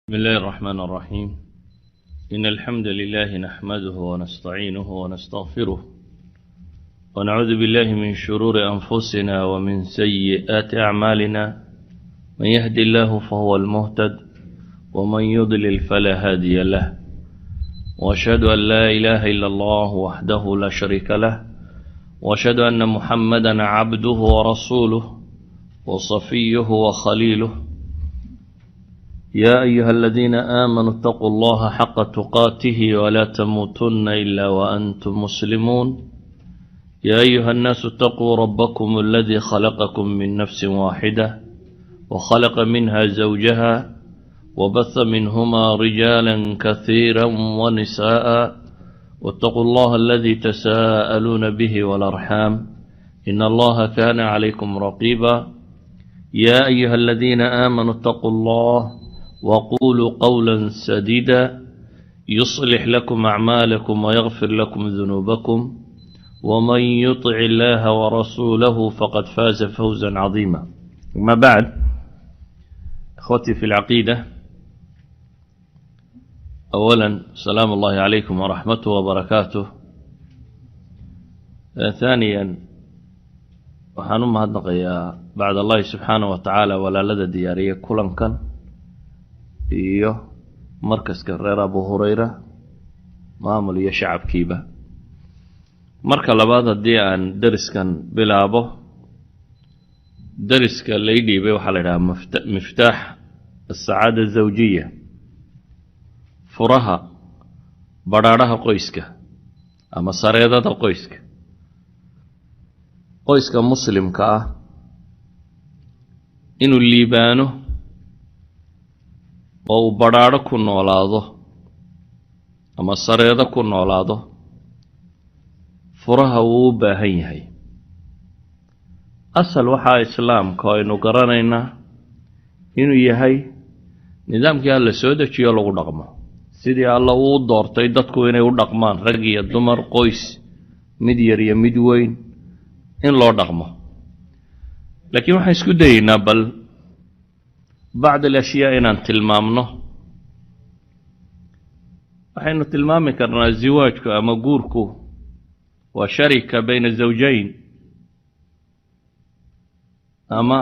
بسم الله الرحمن الرحيم إن الحمد لله نحمده ونستعينه ونستغفره ونعوذ بالله من شرور أنفسنا ومن سيئات أعمالنا من يهد الله فهو المهتد ومن يضلل فلا هادي له وأشهد أن لا إله إلا الله وحده لا شريك له وأشهد أن محمدا عبده ورسوله وصفيه وخليله يا أيها الذين آمنوا اتقوا الله حق تقاته ولا تموتن إلا وأنتم مسلمون يا أيها الناس اتقوا ربكم الذي خلقكم من نفس واحدة وخلق منها زوجها وبث منهما رجالا كثيرا ونساء واتقوا الله الذي تساءلون به والأرحام إن الله كان عليكم رقيبا يا أيها الذين آمنوا اتقوا الله وقولوا قولا سديدا يصلح لكم أعمالكم ويغفر لكم ذنوبكم ومن يطع الله ورسوله فقد فاز فوزا عظيما. ما بعد، أخوتي في العقيدة، أولا سلام الله عليكم ورحمته وبركاته. ثانيا waxaan u mahadnaqayaa bacd allahi subxaanaه wa tacaala walaalada diyaariya kulankan iyo markaska reer abu hurayra maamul iyo shacabkiiba. marka labaad, haddii aan deriskan bilaabo, deriska lay dhiibay waxaa la idhahaa miftaax asacaada azawjiya, furaha badhaadhaha qoyska ama sareedada qoyska. qoyska muslimka ah inuu liibaano oo uu badhaadho ku noolaado ama sareedo ku noolaado, furaha wuu u baahan yahay. asal waxaa islaamka aynu garanaynaa inuu yahay nidaamkii alla soo dejiyo lagu dhaqmo, sidii alla uu doortay dadku inay u dhaqmaan, rag iyo dumar, qoys mid yar iyo mid weyn, in loo dhaqmo. laakiin waxaan isku dayeynaa bal bacd alashyaa inaan tilmaamno. waxaynu tilmaami karnaa ziwaajku ama guurku waa sharika bayna zawjayn, ama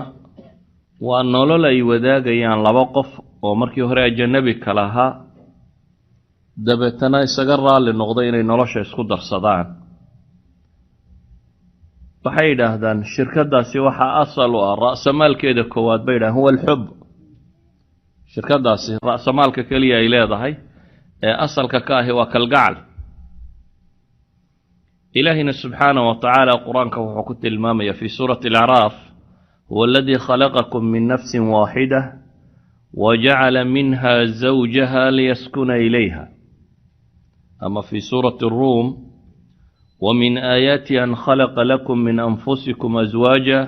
waa nolol ay wadaagayaan laba qof oo markii hore ajanabi kala ahaa, dabeetana isaga raalli noqday inay nolosha isku darsadaan. waxay yidhaahdaan shirkadaasi waxaa asal u ah, ra'samaalkeeda koowaad bay yidhahdaan huwa alxub. shirkadaasi ra'samaalka keliya ay leedahay ee asalka ka ahi waa kalgacal. ilaahina subxaanahu wa tacaala qur-aanka wuxuu ku tilmaamaya fi suurati alacraaf, huwa aladii khalaqakum min nafsin waaxida wajacala minha zawjaha liyaskuna ilayha. ama fi suurati aruum, ومن آياته أن خلق لكم من أنفسكم أزواجا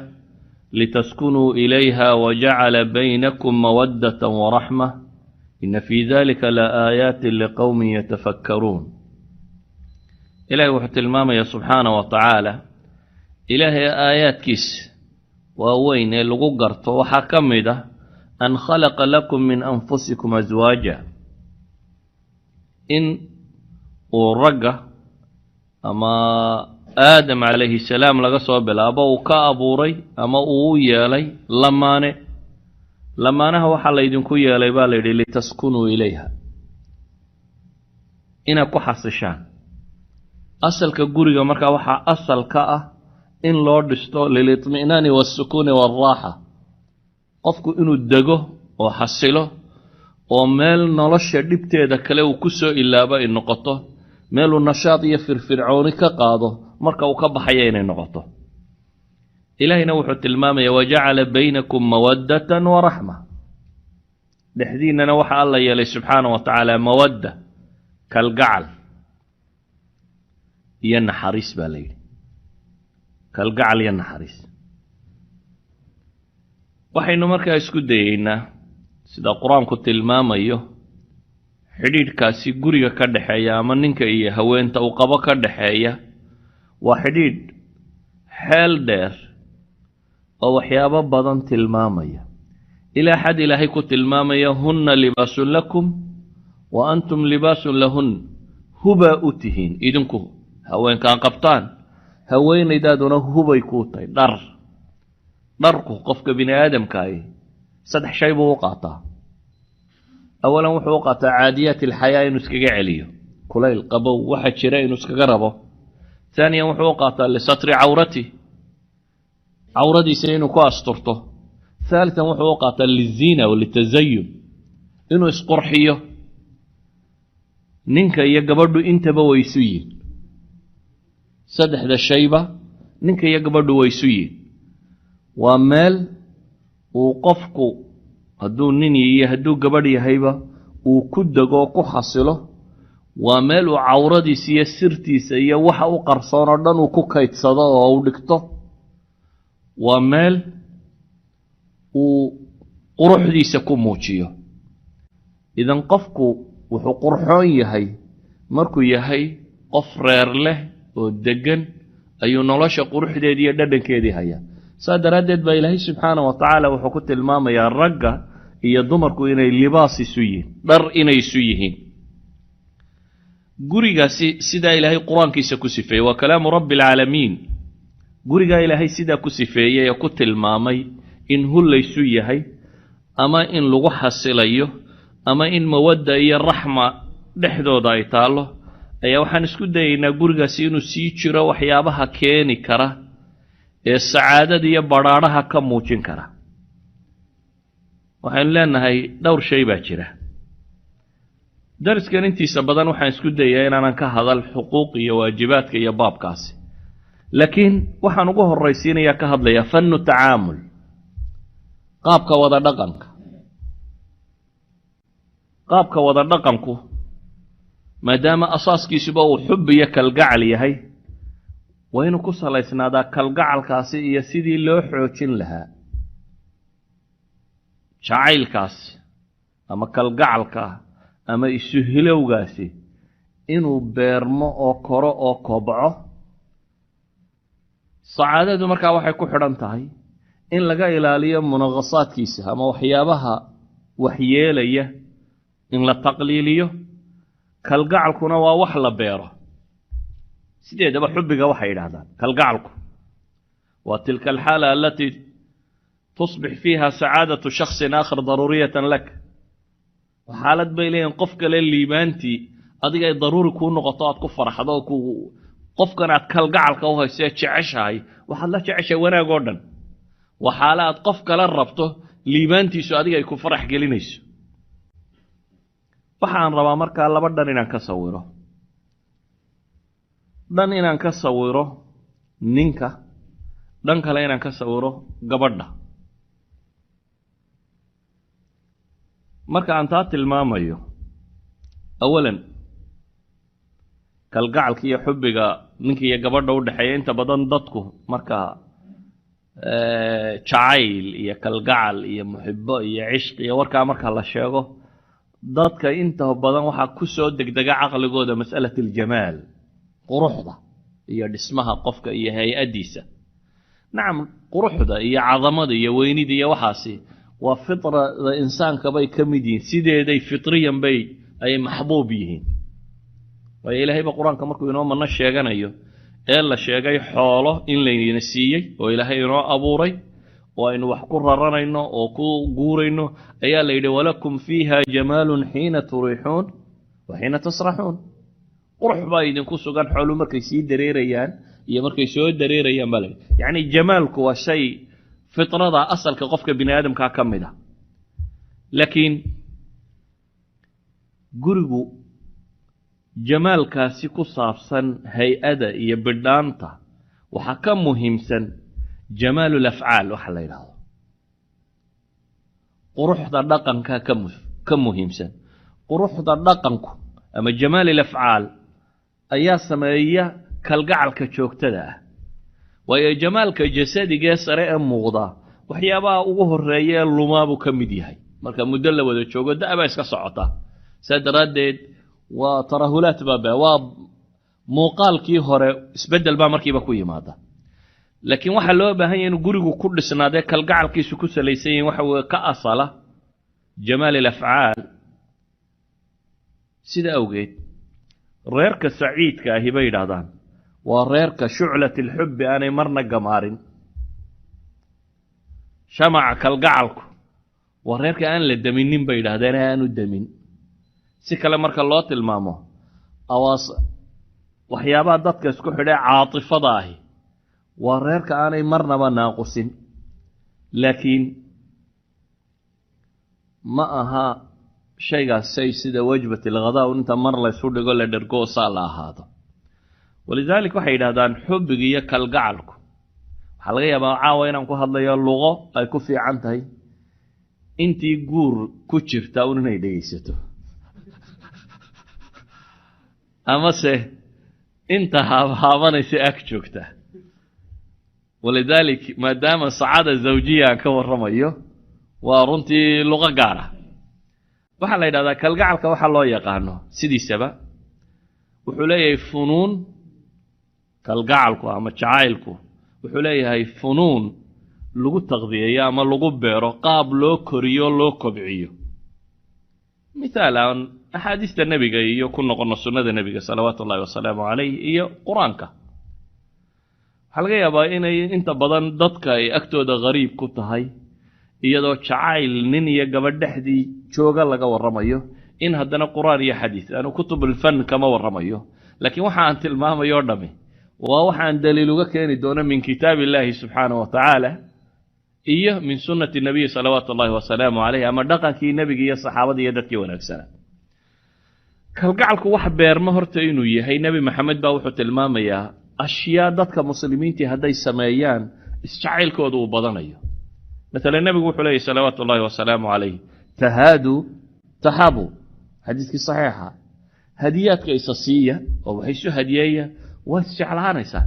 لتسكنوا إليها وجعل بينكم مودة ورحمة إن في ذلك لآيات لقوم يتفكرون. إلهي وحت الماما يا سبحانه وتعالى، إلهي آيات كيس ووين الغقرت وحكم ده أن خلق لكم من أنفسكم أزواجا، إن ورقة ama aadam calayhi salaam laga soo bilaabo uu ka abuuray ama uu u yeelay lamaane. lamaanaha waxaa laydinku yeelay baa layidhi litaskunuu ilayha, inaad ku xasishaan. asalka guriga markaa waxaa asal ka ah in loo dhisto lilitminaani waasukuuni waalraaxa, qofku inuu dego oo xasilo oo meel nolosha dhibteeda kale uu ku soo ilaabo ay noqoto, meeluu nashaad iyo firfircooni ka qaado marka uu ka baxaya inay noqoto. ilaahina wuxuu tilmaamaya wajacala baynakum mawaddatan waraxma, dhexdiinnana waxaa alla yeelay subxaana wa tacaala mawadda, kalgacal iyo naxariis baa la yidhi. kalgacal iyo naxariis. waxaynu markaa isku dayeynaa sida qur-aanku tilmaamayo, xidhiidhkaasi guriga ka dhexeeya ama ninka iyo haweenta uu qabo ka dhexeeya waa xidhiidh xeel dheer oo waxyaabo badan tilmaamaya. إلى حد إلهي كنت المامية هن لباس لكم وأنتم لباس لهن هبا أتهين إذنكو هوين كان قبطان هوين إدادنا هبا يكوتي دركو قفك بني آدم كاي صدح شيء بوقعته أولا وحوقعته عاديات الحياة نسكي عليه كليل قبو واحد شراء نسكي قربه ثانيا وحوقعته لستر عورتي سينو كاسترته ثالثا وحوقعته للزينة وللتزين إنه إسقرحيه ninka iyo gabadhu intaba way isu yihiin saddexda shayba ninka iyo gabadhu way isu yihiin waa meel uu qofku hadduu nin iyo hadduu gabadh yahayba uu ku dego ku xasilo waa meel uu cawradiisa iyo sirtiisa iyo waxa u qarsoon oo dhan uu ku kaydsado oo uu dhigto waa meel uu quruxdiisa ku muujiyo idan qofku wuxuu qurxoon yahay markuu yahay qof reer leh oo degan ayuu nolosha quruxdeedii iyo dhadhankeedii hayaa saa daraaddeed baa ilaahay subxaana wa tacaala wuxuu ku tilmaamayaa ragga iyo dumarku inay libaas isu yihiin dhar inay isu yihiin gurigaasi sidaa ilaahay qur-aankiisa ku sifeeyey waa kalaamu rabbi alcaalamiin gurigaa ilaahay sidaa ku sifeeyey ee ku tilmaamay in hullaysu yahay ama in lagu xasilayo ama in mawadda iyo raxma dhexdooda ay taalo ayaa waxaan isku dayaynaa gurigaasi inuu sii jiro waxyaabaha keeni kara ee sacaadada iyo badhaadhaha ka muujin kara waxaynu leenahay dhowr shay baa jira dariskan intiisa badan waxaan isku dayaa inaanan ka hadal xuquuq iyo waajibaadka iyo baabkaasi laakiin waxaan ugu horraysiinayaa ka hadlayaa fannu tacaamul qaabka wada dhaqanku maadaama asaaskiisuba uu xub iyo kalgacal yahay waa inuu ku salaysnaadaa kalgacalkaasi iyo sidii loo xoojin lahaa jacaylkaasi ama kalgacalka ama isu hilowgaasi inuu beermo oo koro oo kobco sacaadadu markaa waxay ku xidhan tahay in laga ilaaliyo munaqasaadkiisa ama waxyaabaha waxyeelaya in la taqliiliyo kalgacalkuna waa wax la beero sideedaba xubbiga waxay yidhaahdaan kalgacalku waa tilka alxaala alatii tusbix fiiha sacaadatu shaksin aakhar daruuriyatan lak xaalad bay leeyihin qof kale liibaantii adiga ay daruuri kuu noqoto aad ku faraxdo oo qofkan aad kalgacalka u hayso ee jeceshahay waxaad la jeceshahay wanaag oo dhan waa xaala aad qof kala rabto liibaantiisu adiga ay ku farax gelinayso waxaan rabaa markaa laba dhan inaan ka sawiro ninka dhan kale inaan ka sawiro gabadha marka aan taa tilmaamayo awalan kalgacalka iyo xubbiga ninka iyo gabadha u dhexeeya inta badan dadku marka jacayl iyo kalgacal iyo muxibbo iyo cishq iyo warkaa marka la sheego dadka inta badan waxaa ku soo degdega caqligooda mas'alat aljamaal quruxda iyo dhismaha qofka iyo hay-addiisa nacam quruxda iyo cadamada iyo weynida iyo waxaasi waa fitrada insaanka bay ka mid yihiin sideeday fitriyan bay ay maxbuub yihiin waayo ilaahayba qur-aanka markuu inoo manno sheeganayo ee la sheegay xoolo in laynina siiyey oo ilaahay inoo abuuray oo aynu wax ku raranayno oo ku guurayno ayaa la yidhi walakum fiiha jamaalun xiina turiixuun wa xiina tasraxuun qurux baa idinku sugan xoolu markay sii dareerayaan iyo markay soo dareerayaan baa la yidhi yacni jamaalku waa shay fitrada asalka qofka bini aadamkaa ka mid a laakiin gurigu jamaalkaasi ku saabsan hay-ada iyo bidhaanta waxaa ka muhiimsan jamaalu lafcaal waxa la yidhaahdo quruxda dhaqanka ka muhiimsan quruxda dhaqanku ama jamaal lafcaal ayaa sameeya kalgacalka joogtada ah waayo jamaalka jasadiga sare ee muuqda waxyaabaha ugu horeeya lumaabuu ka mid yahay marka muddo la wada joogo da'ba iska socota saa daraaddeed waa tarahulaat waa muuqaalkii hore isbeddel baa markiiba ku yimaada laakiin waxa loo baahan yahay inuu gurigu ku dhisnaadee kalgacalkiisu ku salaysan yahay waxa weeye ka asala jamaal alafcaal sida awgeed reerka saciidka ahi bay yidhaahdaan waa reerka shuclat alxubbi aanay marna gamaarin shamaca kalgacalku waa reerka aan la daminin bay yidhahdeen aanu damin si kale marka loo tilmaamo waxyaabaha dadka isku xidhay caatifada ahi waa reerka aanay marnaba naaqusin laakiin ma aha shaygaas shay sida wajbat alghadaa inta mar la isu dhigo la dhergo saa la ahaado walidaalika waxay yidhahdaan xubbiga iyo kalgacalku waxaa laga yaabaa caawa inaan ku hadlayo luqo ay ku fiican tahay intii guur ku jirta un inay dhegaysato amase inta haabaabanaysa ag joogta walidaalik maadaama sacaada zawjiya aan ka warramayo waa runtii luqo gaara waxaa la yidhahdaa kalgacalka waxaa loo yaqaano sidiisaba wuxuu leeyahay funuun kalgacalku ama jacaylku wuxuu leeyahay funuun lagu taqdiyeeyo ama lagu beero qaab loo koriyo loo kobciyo misaalan axaadiista nebiga iyo ku noqono sunnada nebiga salawaatu ullahi wasalaamu calayh iyo qur-aanka waxaa laga yaabaa inay inta badan dadka ay agtooda ghariib ku tahay iyadoo jacayl nin iyo gabadh dhexdii jooga laga warramayo in haddana qur-aan iyo xadiis aanu kutubulfan kama warramayo laakiin waxa aan tilmaamayo dhami waa waxaan daliil uga keeni doono min kitaab illaahi subxaanahu wa tacaala iyo min sunnati nabiyi salawaatu ullahi wasalaamu calayh ama dhaqankii nebiga iyo saxaabada iyo dadkii wanaagsanaa kalgacalku wax beerma horta inuu yahay nebi maxamed baa wuxuu tilmaamayaa ashyaa dadka muslimiintii hadday sameeyaan isjacaylkooda uu badanayo مثلا النبي يقول عليه صلوات الله وسلامه عليه تهادوا تحابوا حديث صحيحة هديات قيصصية وحيث هدية واستعلان إنسان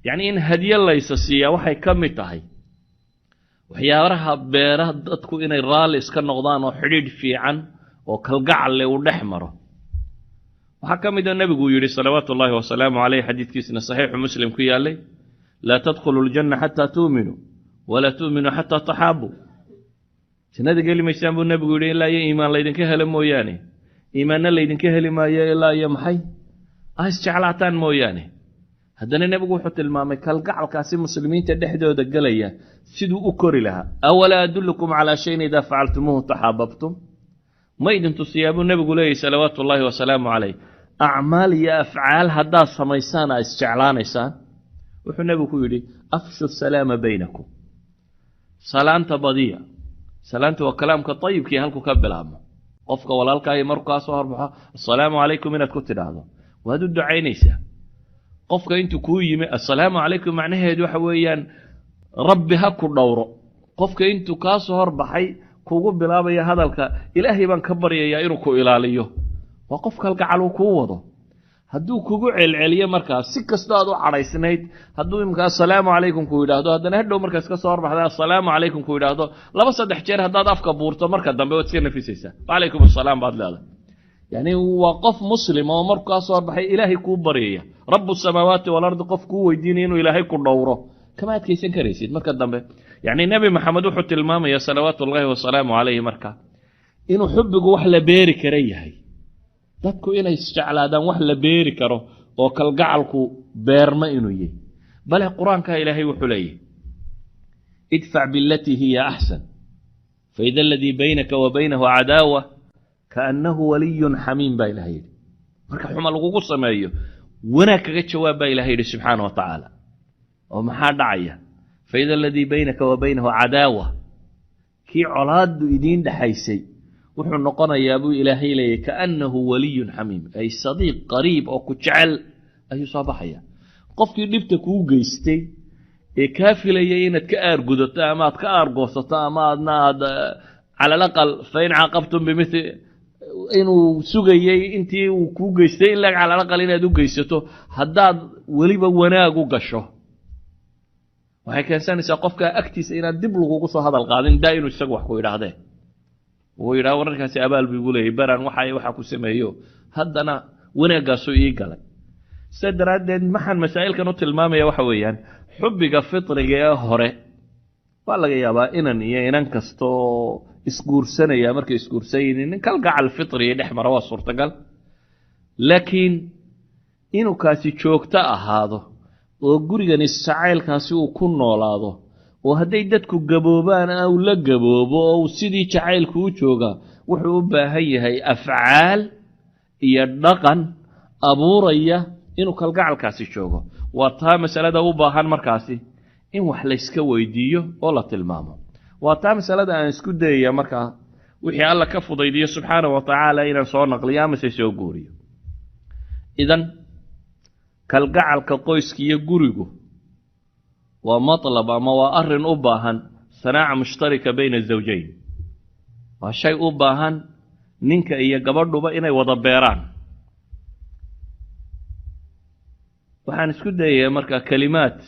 يعني إن هدية الله قيصصية وحي كم تهي وحي أرها بيره تكون إن الرال إسكن نقضان وحريد في عن وكالقعل ونحمره وحكم إذا النبي يقول صلوات الله وسلامه عليه حديث كيسنا صحيح مسلم كي لي لا تدخلوا الجنة حتى تؤمنوا ولا تؤمنوا حتى تحابوا جنada gali maysaan buu nabigu yiri ilaa iyo iimaan la idinka helo mooyaane iimaanna la idinka heli maayo ilaa iyo maxay aas jeclaataan mooyaane haddana nabigu wuxuu tilmaamay kalgacalkaasi muslimiinta dhexdooda galaya siduu u kori lahaa awala adullukum ala shay'in idha fa'altumuhu tahabbtum ma idin tusiyaabu nabigu leeyahay salawaatu ullaahi wa salaamu calayh a'maal ya af'aal hadda samaysaan aas jeclaanaysaan wuxuu nabigu ku yiri afshu salaama baynakum salaanta badiya salaanta waa kalaamka tayyibkii halku ka bilaabmo qofka walaalkaaga markaa soo horbaxo assalaamu calaykum inaad ku tidhaahdo waad u ducaynaysaa qofka intuu kuu yimi assalaamu calaykum macnaheedu waxa weeyaan rabbi ha ku dhowro qofka intuu kaa soo horbaxay kugu bilaabaya hadalka ilaahay baan ka baryayaa inuu ku ilaaliyo waa qof kalgacal uu kuu wado hadduu kugu celceliyo markaas si kastoo aad u cadhaysnayd hadduu imika assalaamu calaykum ku yidhaahdo haddana hadhow markaas ka soo horbaxda assalaamu calaykum ku yidhaahdo 2-3 jeer haddaad afka buurto marka dambe waad iska nafisaysaa wacalaykum assalaam baad leedahay yani waa qof muslim oo markuu ka soo horbaxay ilaahay kuu baryaya rabbu samaawaati walardi qof kuu weydiinaya inuu ilaahay ku dhowro kama adkaysan karaysid marka dambe yani nebi maxamed wuxuu tilmaamaya salawaatu ullaahi wasalaamu calayhi marka inuu xubbigu wax la beeri kara yahay dadku inay isjeclaadaan wax la beeri karo oo kalgacalku beerma inuu yahay bale quraanka ilaahay wuxuu leeyahay idfa' billati hiya ahsan fa idha alladhi baynaka wa baynahu adaawa kaannahu waliyyun hamiim ba ilaahay marka xuma lagu sameeyo wana kaga jawaab ba ilaahay subhanahu wa ta'ala oo maxaa dhacaya fa idha alladhi baynaka wa baynahu adaawa ki colaadu idin dhaxaysay wuxuu noqonayaa buu ilaahay leeyahay kaannahu waliyyun hamiim ay sadiiq qariib oo ku jecel ayuu soo baxaya qofkii dhibta kuu geystay ee ka filayay inaad ka aargudato ama aad ka aargoosato ama aad على الأقل فإن عاقبتم بمثل إنه سجيي أنتي وكوجيستي إلا على الأقل إنه دو جيسته هداد وليبا وناقو قشه وهي كان سنة سقفك أكتس إن الدبلغ قصة هذا القادم دائما يستقوح كوير هذا ويرا ورنك سأبال بيقول إيه بران وحي وحكو سمايو هدنا وناقاسو إيقالي سدرادين محن مسائل كانوا تلمامي وحويان حبك فطري يا هره والله يا با إنن كستو isguursanaya يا markay isguursayin kal gacal fitri dhexmara waa suurtagal laakiin inuu kaasi joogto ahaado oo gurigan isacaylkaasi uu ku noolaado oo haday dadku gaboobaan oo la gaboobo oo sidii jacaylku u jooga wuxuu u baahan yahay afcaal iyo dhaqan abuuraya inuu kal gacalkaasi joogo waa taa mas'alada u baahan markaasi in wax la iska weydiiyo oo la tilmaamo waa taa mas'alada aan isku dayay markaa wixii alla ka fudaydiyo subxaanahu wa ta'ala inaan soo naqliyo ama soo guuriyo idan kal gacalka qoyska iyo gurigu waa matlab ama waa arrin u baahan sanaaca mushtarika bayna zawjayn waa shay u baahan ninka iyo gabadhuba inay wada beeraan waxaan isku dayay markaa kalimaat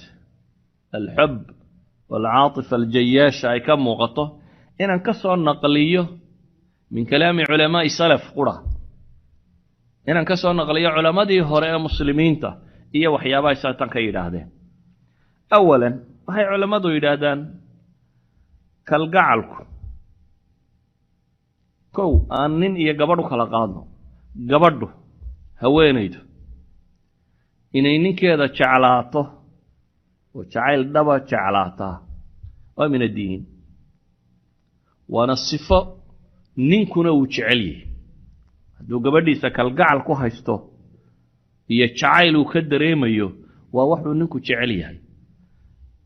الحب والعاطفة الجياشة أي كم موقته إن انكسر نقليه من كلام علماء سلف قرى إن انكسر نقليه علماء دي هراء مسلمين تا إيا وحيابا يساتن كي هذا أولا وهي علماء دو يدادان كالقعلك كو أنين إيا قبردو خلقانو قبردو هوينيدو إنيني كذا شعلاته وجعل دبا جعلاتا ومن الدين وانا الصفة ننكنا وجعليه دو قبرديسا كالقعل كو هايستو هي جعيل وكدريميو ووحو ننكو جعليه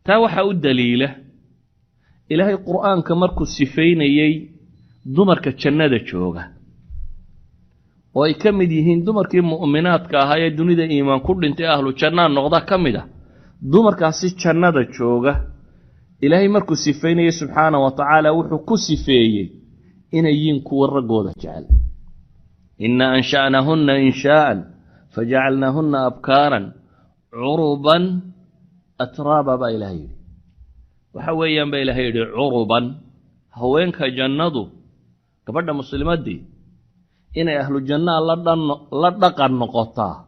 تا وحا الدليلة إلهي القرآن كمركو السفين يي دمرك الجنة جوغا وأي كمد يهين دمرك المؤمنات كهاي الدنيا إيمان كل انت أهل الجنة نغضا كمدا dumarkaasi jannada jooga ilaahay markuu sifeeyay subhanahu wa ta'ala wuxuu ku sifeeyay inay yiin kuwa ragooda jecel inna ansha'nahunna insha'an faj'alnahunna abkaran uruban atraba ba ilaahay waxa weeyaan ba ilaahay uruban haweenka jannadu gabadha muslimadii inay ahlu janna la dhaqan noqotaa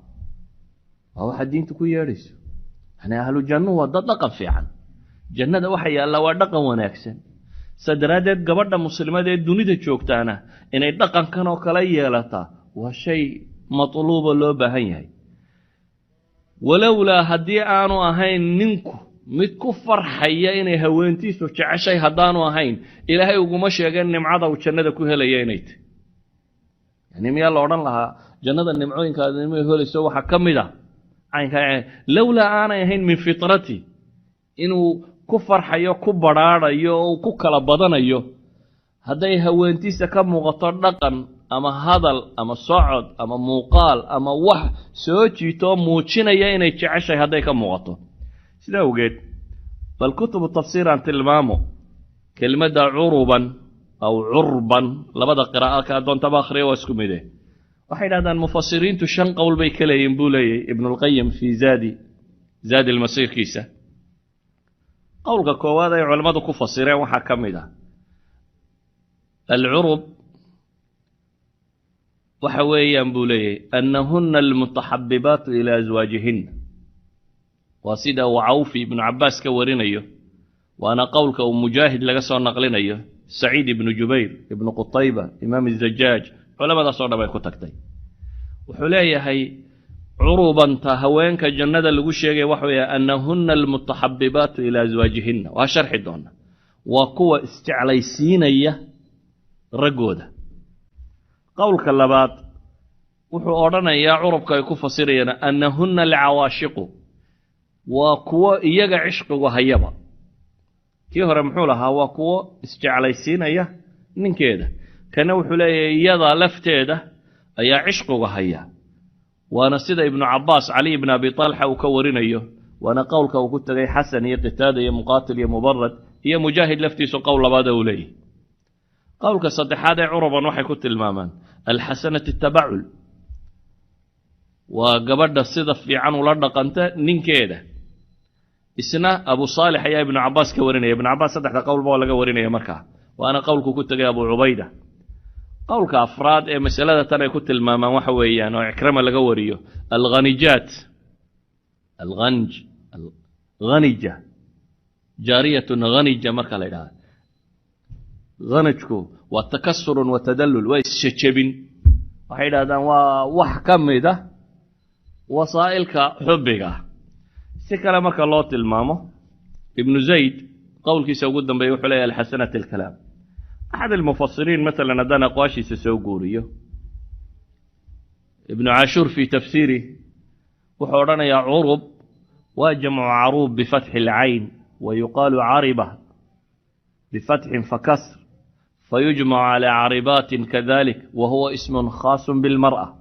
waxa diintu ku yeedhayso أنا أهل الجنة ودقا في عن جنة وحي الله ودقا ونكسن سدرادت قبضة مسلمات الدنيا تشوكتانا إن الدقا كانوا كليا لتا وشيء مطلوب له بهاي ولولا هدي آنو أهين ننكو متكفر حيا إن هوانتيسو تعشي هدانو أهين إلهي وقمش يغن نمعادا وجنة كوها ليانيت يعني ميا الله لها جنة النمعوين كان نمعوين هو لسوا حكمي ده لولا أنا يهين من فطرتي إنه كفر حيو كبرار يو كوكلا بدن يو هذا هوانتي سكم مغطرقا أما هذا أما صعد أما موقال أما وح سوتي تو موتشنا يين يتعشى هذا كم مغطى سلا وجد فالكتب التفسير عن تلمامه كلمة عربا أو عربا لبدا قراءة كادون تباخري واسكميده waxay dhahdaan mufassiriintu shan qowl bay kala yihiin buu leeyahay ibn al-qayyim fi zaad al-masir kiisa qowlka koowaad ay culimadu ku fasireen waxa kamid ah al-urub waxa weeyaan buu leeyahay annahunna al-mutahabbibat ila azwajihinna wasida wa awfi ibn abbas ka warinayo waana qowlka mujahid laga soo naqlinayo sa'id ibn jubayr ibn qutayba imam az-zajjaj علماء صورة بيكو تكتي وحلية هي عروبا تهوينك جنة اللي وحوية أنهن المتحببات إلى أزواجهن وشرح دون وقوة استعليسينية رقودة قول كلابات وحو أورانا يا عرب كيكو فصيرينا أنهن العواشق وقوة إيجا عشق وهيبا كيف رمحولها وقوة استعليسينية من كده كان وحلي يضع لفتيده أي عشق وهيا وأنا سيد ابن عباس علي بن أبي طلحة وكورين أيه وأنا قولك وكنت غي حسن يا قتادة يا مقاتل يا مبرد يا مجاهد لفتي سو قول بعد ولي قولك صدح هذا عربا وحي كنت المامان الحسنة التبعل وقبض الصدف في عنه لردق أنت نين كيده السنة أبو صالح يا ابن عباس كورين يا ابن عباس صدح قول بولا كورين يا مكة وأنا قولك كنت غي أبو عبيدة قولك أفراد مسألة ترى كنت الماما وحويان وإكرام لقوريه الغنيجات الغنج غنجة جارية غنجة مركا ليلها غنجكو والتكسر وتدلل ويسشبين وحيدا هذا وحكم ده وصائلك حبك سكر مركا الله المامو ابن زيد قول كيسا قدام بيوح لي الحسنة الكلام أحد المفسرين مثلا دانا قواشي سسوقوريه ابن عاشور في تفسيره وحورنا يا عرب وجمع عروب بفتح العين ويقال عربة بفتح فكسر فيجمع على عربات كذلك وهو اسم خاص بالمرأة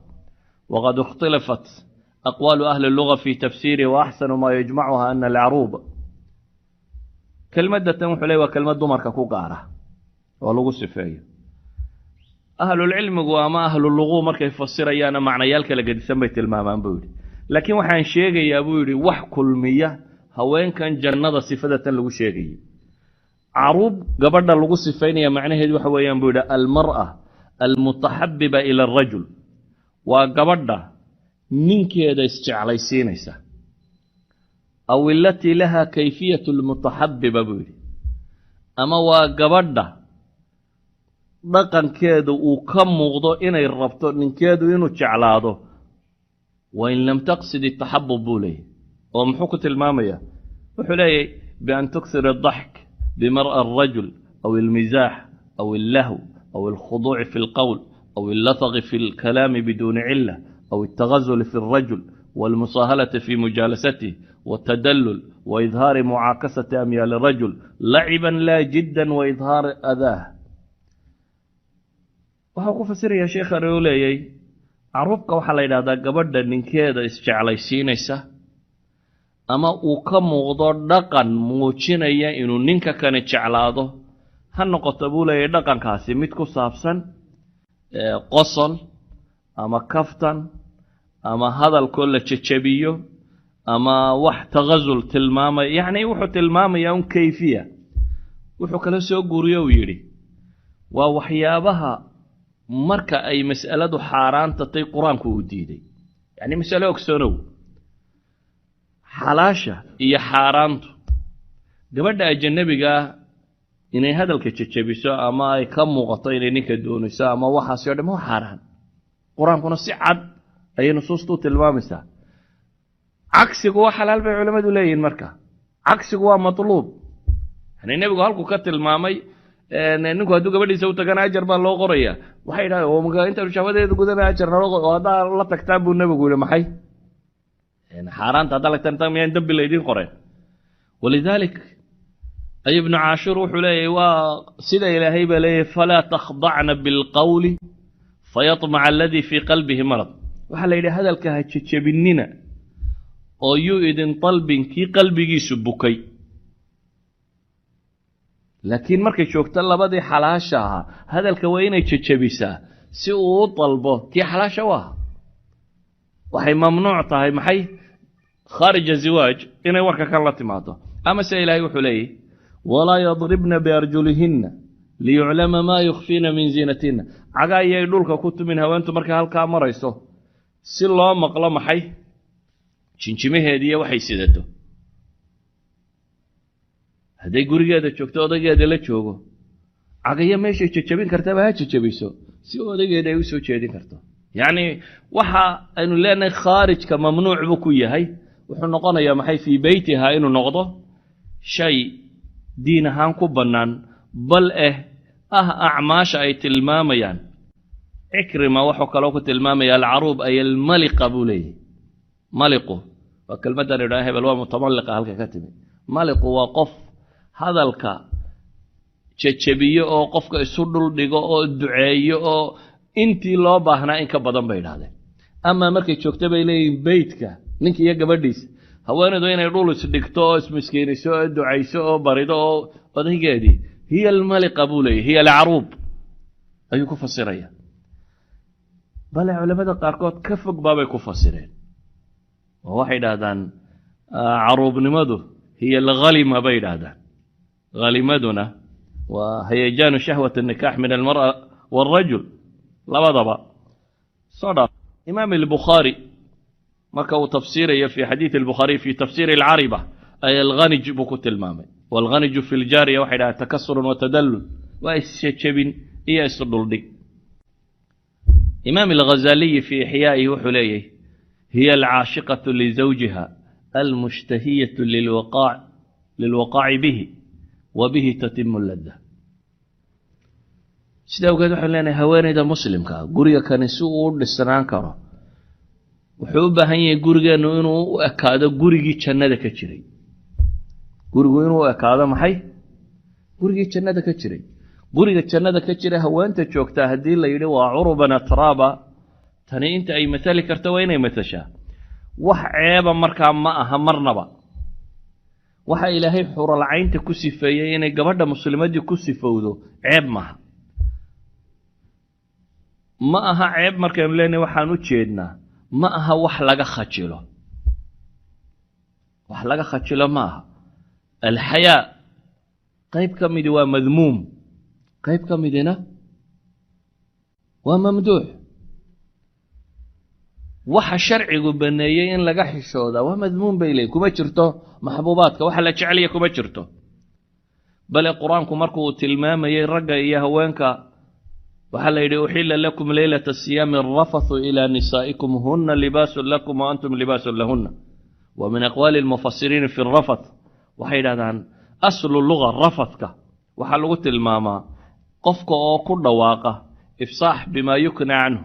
وقد اختلفت أقوال أهل اللغة في تفسيره وأحسن ما يجمعها أن العروب كلمة تنوح لي وكلمة دمر كوكارة ولغو السفاية أهل العلم وما أهل اللغو مركا يفسر أيانا معنى يالك لقد سميت المامان بوري لكن waxaan sheegayaa buu yiri wax kulmiya haweenkan jannada sifadatan lagu sheegay arub gabadha lagu sifaynaya macnaheedu waxa weeyaan buu yiri almar'a almutahabbiba ila arrajul wa gabadha ninkeeda isjeclaysiinaysa aw allati laha kayfiyatu almutahabbiba buu yiri ama waa gabadha dhaqankeedu uu ka muuqdo inay rabto ninkeedu inuu jeclaado وإن لم تقصد التحبب بوليه ومحوكة المامية وحليه بأن تكثر الضحك بمرأة الرجل أو المزاح أو اللهو أو الخضوع في القول أو اللطغ في الكلام بدون علة أو التغزل في الرجل والمصاهلة في مجالسته والتدلل وإظهار معاكسة أميال الرجل لعبا لا جدا وإظهار أذاه وحوكو فسر يا شيخ ريوليه carruubka waxaa la yidhaahdaa gabadha ninkeeda isjeclaysiinaysa ama uu ka muuqdo dhaqan muujinaya inuu ninka kane jeclaado ha noqoto buu leeyahay dhaqankaasi mid ku saabsan qosol ama kaftan ama hadalkoo la jejebiyo ama wax tagasul tilmaamaya yacni wuxuu tilmaamayaa un kayfiya wuxuu kala soo guuriyo uu yidhi waa waxyaabaha marka ay mas'aladu xaaraanta tay quraanku u diiday yani mas'alo ogsoonow xalaasha iyo xaaraantu gabadha ajnabiga inay hadalka jejebiso ama ay ka muuqato inay ninka doonayso ama waxaas oo dhamo xaaraan quraankuna si cad ay nusuustu tilmaamaysaa cagsigu waa xalaal bay culimadu leeyihiin marka cagsigu waa matluub yani nabigu halku ka tilmaamay ninku hadduu gabadhiisa u tagana ajar baa loo qoraya waxay yidhahdeen oo maga inta shahawadeedu gudana ajar naloo qoro oo haddaa la tagtaan buu nabigu yidhi maxay xaaraanta haddaa lagtaan taa miyaan dambi laydin qoreen walidalik ay ibnu caashur wuxuu leeyahay waa sida ilaahay baa leeyahay falaa takhdacna bilqawli fayatmaca alladii fii qalbihi marad waxaa la yidhi hadalka ha jejebinina oo yuu idin dalbin kii qalbigiisu bukay laakiin markay joogto labadii xalaasha ahaa hadalka waa inay jejebisaa si uu u dalbo kii xalaasha u ahaa waxay mamnuuc tahay maxay khaarija ziwaaj inay warka kan la timaado ama se ilaahay wuxuu leeyahy walaa yadribna biarjulihinna liyuclama maa yukhfiina min ziinatinna caga ayay dhulka ku tumin haweentu markay halkaa marayso si loo maqlo maxay jinjimaheediiyo waxay sidato hadday gurigeeda joogto odaygeeda la joogo cagaya meeshay jejebin kartaba ha jejebiso si odaygeeda ay u soo jeedin karto yacni waxa aynu leenahay khaarijka mamnuuc buu ku yahay wuxuu noqonayaa maxay fii beytiha inuu noqdo shay diin ahaan ku bannaan bal acmaasha ay tilmaamayaan cikrima wuxuu kaloo ku tilmaamaya alcaruub ay almaliqa buu leeyahay maliqu waa kelmaddan idhaa hebel waa mutamalliqa halka ka timi maliqu waa qof hadalka jejebiyo oo qofka isu dhul dhigo oo duceeyo oo intii loo baahnaa in ka badan bay idhahdeen ama markay joogto bay leeyihiin beytka ninka iyo gabadhiisa haweenaydu inay dhul isdhigto oo ismiskiiniso oo ducayso oo barido oo odaygeedii hiya almaliqa buu leeyahy hiya alcaruub ayuu ku fasiraya bale culamada qaarkood ka fog baabay ku fasireen oo waxay idhahdaan caruubnimadu hiya alghalima bay idhahdaan غالمدنا وهيجان شهوة النكاح من المرأة والرجل لبضبا صدق إمام البخاري marka uu tafsiiraya fi xadiid البخاري في تفسير العربة أي الغنج بكت المامي والغنج في الجارية واحدة تكسر وتدلل وإسشبين إيا إسردلدك إمام الغزالي في إحيائه وحليه هي العاشقة لزوجها المشتهية للوقاع به وبه تتم اللذة sidaa ogeed waxaan leenahay haweenayda muslimka guriga kani si uu u dhisnaan karo wuxuu u baahan yahay gurigeenu inuu u ekaado gurigii jannada ka jiray gurigu inuu u ekaado maxay gurigii jannada ka jiray guriga jannada ka jira haweenta joogtaa haddii la yidhi waa curuban atraaba tani inta ay matali karto waa inay matashaa wax ceeba markaa ma aha marnaba waxa ilaahay xuralcaynta ku sifeeyey inay gabadha muslimadii ku sifowdo ceeb maaha ma aha ceeb markaynu leenahay waxaan u jeednaa ma aha wax laga khajilo ma aha alxayaa qayb ka midi waa madmuum qayb ka midina waa mamduux waxa sharcigu baneeyey in laga xishooda waa madmuum bay leeyihin kuma jirto maxbuubaadka waxa la jeceliya kuma jirto bale qur-aanku markuu tilmaamayey ragga iyo haweenka waxaa la yidhi uxila lakum leylata asiyaami arafathu ilaa nisaa'ikum huna libaasun lakum wa antum libaasun lahuna wa min aqwaali almufasiriina fi rafath waxay yidhahdaan aslu luga rafathka waxaa lagu tilmaamaa qofka oo ku dhawaaqa ifsaax bimaa yukna canhu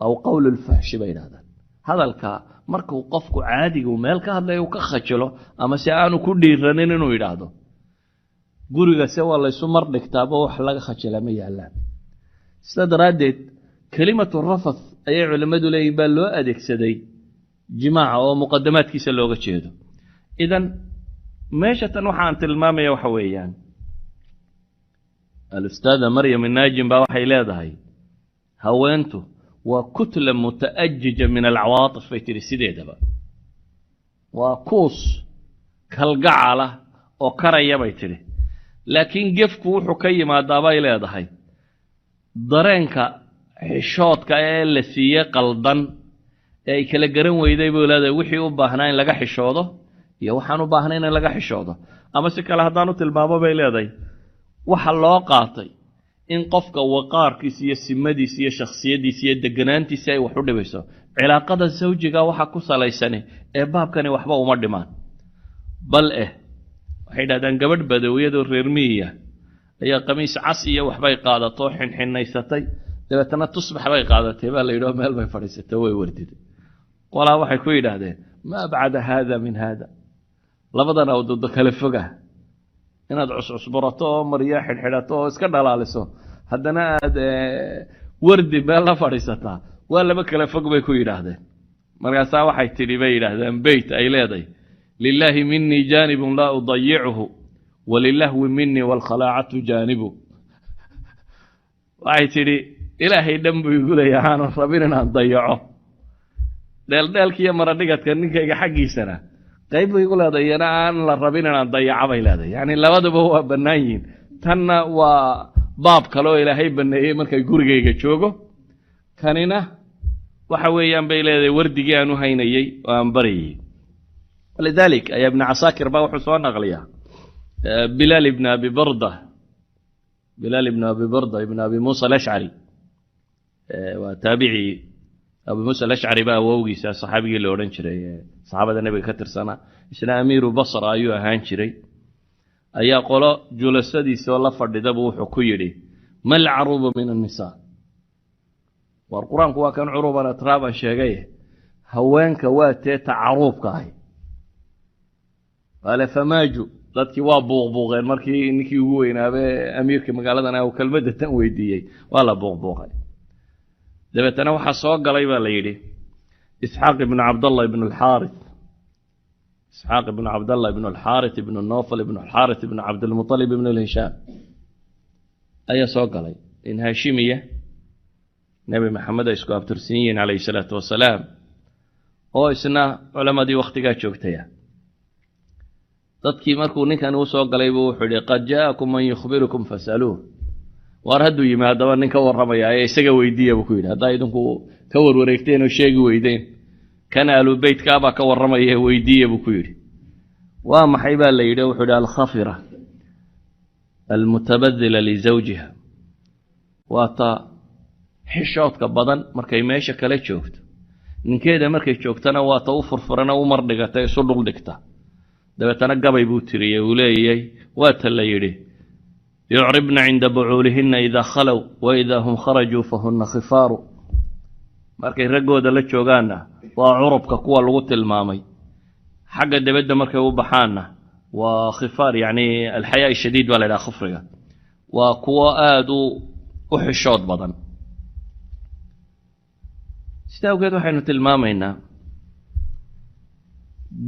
aw qowlu lfaxshi bay yidhahdaan hadalka markuu qofku caadigu meel ka hadlaya uu ka khajilo ama si aanu ku dhiiranin inuu yidhaahdo guriga se waa laysu mar dhigtaaba wax laga khajila ma yaallaan sida daraaddeed kelimatu rafath ayay culimmadu leeyihin baa loo adeegsaday jimaaca oo muqadamaadkiisa looga jeedo idan meesha tan waxaan tilmaamaya waxa weeyaan alustaada maryam inaajim baa waxay leedahay haweentu waa kutla muta'ajija min alcawaatif bay tihi sideedaba waa kuus kalgacala oo karaya bay tidhi laakiin gefku wuxuu ka yimaadaa bay leedahay dareenka xishoodka ee la siiyey qaldan ee ay kala garan weyday buu leedahay wixii u baahnaa in laga xishoodo iyo waxaan u baahnayn in laga xishoodo ama si kale haddaan u tilmaamo bay leedahay waxa loo qaatay in qofka waqaarkiisa iyo simadiisa iyo shakhsiyadiisa iyo deganaantiisa ay wax u dhibayso cilaaqada zawjiga waxa ku salaysani ee baabkani waxba uma dhimaan bal waxay dhahdaan gabadh badawiyadoo reer miyiya ayaa qamiis cas iyo waxbay qaadato xinxinaysatay dabeetana tusbax bay qaadatay baa la yidhao meel bay fadhiisatay way wardiday qolaa waxay ku yidhaahdeen ma abcada haada min haada labadan awdoodo kale foga inaad cuscusburato oo maryo xidhxidhato oo iska dhalaaliso haddana aad wardi meel la fadhiisataa waa laba kale fog bay ku yidhaahdeen markaasaa waxay tidhi bay yidhaahdeen beyt ay leedahay lilaahi minii jaanibun laa udayichu walilahwi minii waalkhalaacatu jaanibu waxay tidhi ilaahay dhan buu igu leeyahay aanan rabin inaan dayaco dheeldheelkiiyo maradhigadka ninkayga xaggiisana qayb bay igu leedahay iyana aan la rabin inaan dayaco bay leedahay yacni labaduba waa bannaan yihiin tanna waa baab kale oo ilaahay banneeyey markay gurigayga joogo kanina waxa weeyaan bay leedahay wardigii aan u haynayey oo aan barayey lidalik ayaa ibn casaakir baa wuxuu soo naqliyaa bilaal ibn abi barda ibn abi muusa alashcari waa taabicii abu muusa alashcari baa awowgiisa saxaabigii la odhan jiray saxaabada nebiga ka tirsanaa isna amiiru basra ayuu ahaan jiray ayaa qolo julasadiisoo la fadhidaba wuxuu ku yidhi ma alcaruubu min annisaa war qur-aanku waa kan curuban atraaban sheegay haweenka waa tee ta caruubka ahay qaale famaaju dadkii waa buuqbuuqeen markii ninkii ugu weynaabe amiirka magaaladan uu kelmadda tan weydiiyey waa la buuqbuuqay dabeetana waxaa soo galay baa la yidhi isxaaq ibnu cabdallah ibnu alxaarith isxaaq ibnu cabdallah ibnu alxaarith ibnu nofal ibnu alxaarith ibnu cabdilmutalib ibnu alhishaam ayaa soo galay in haashimiya nebi maxamed ay isku abtirsan yihiin calayhi salaatu wasalaam oo isna culammadii wakhtigaa joogtaya dadkii markuu ninkan uu soo galay buu wuxuu yidhi qad jaa'akum man yukhbirukum fasaluuh waar hadduu yimi haddaba nin ka warramaya ee isaga weydiiya buu ku yidhi haddaa idinku ka warwareegteen oo sheegi weydeen كان آل البيت كابا كورما ويدي بكير وما حيبا ليدا وحدا الخفرة المتبذلة لزوجها واتا حشوت كبدن markay meesha kala joogto ninkeeda markay joogtana waa ta u furfurana u mar dhigatay soo dhul dhigta dabeetana gabay buu tiriyay uu leeyahay waa ta la yiri yu'ribna 'inda bu'ulihinna idha khalaw wa idha hum kharaju fahunna khifaru markay ragooda la joogaana waa urubka kuwa lagu tilmaamay xagga dabada markay u baxaana waa khifar yani alhayaa shadiid wala ila khufriga waa kuwa aad u xishood badan sidaawgeed waxaynu tilmaamaynaa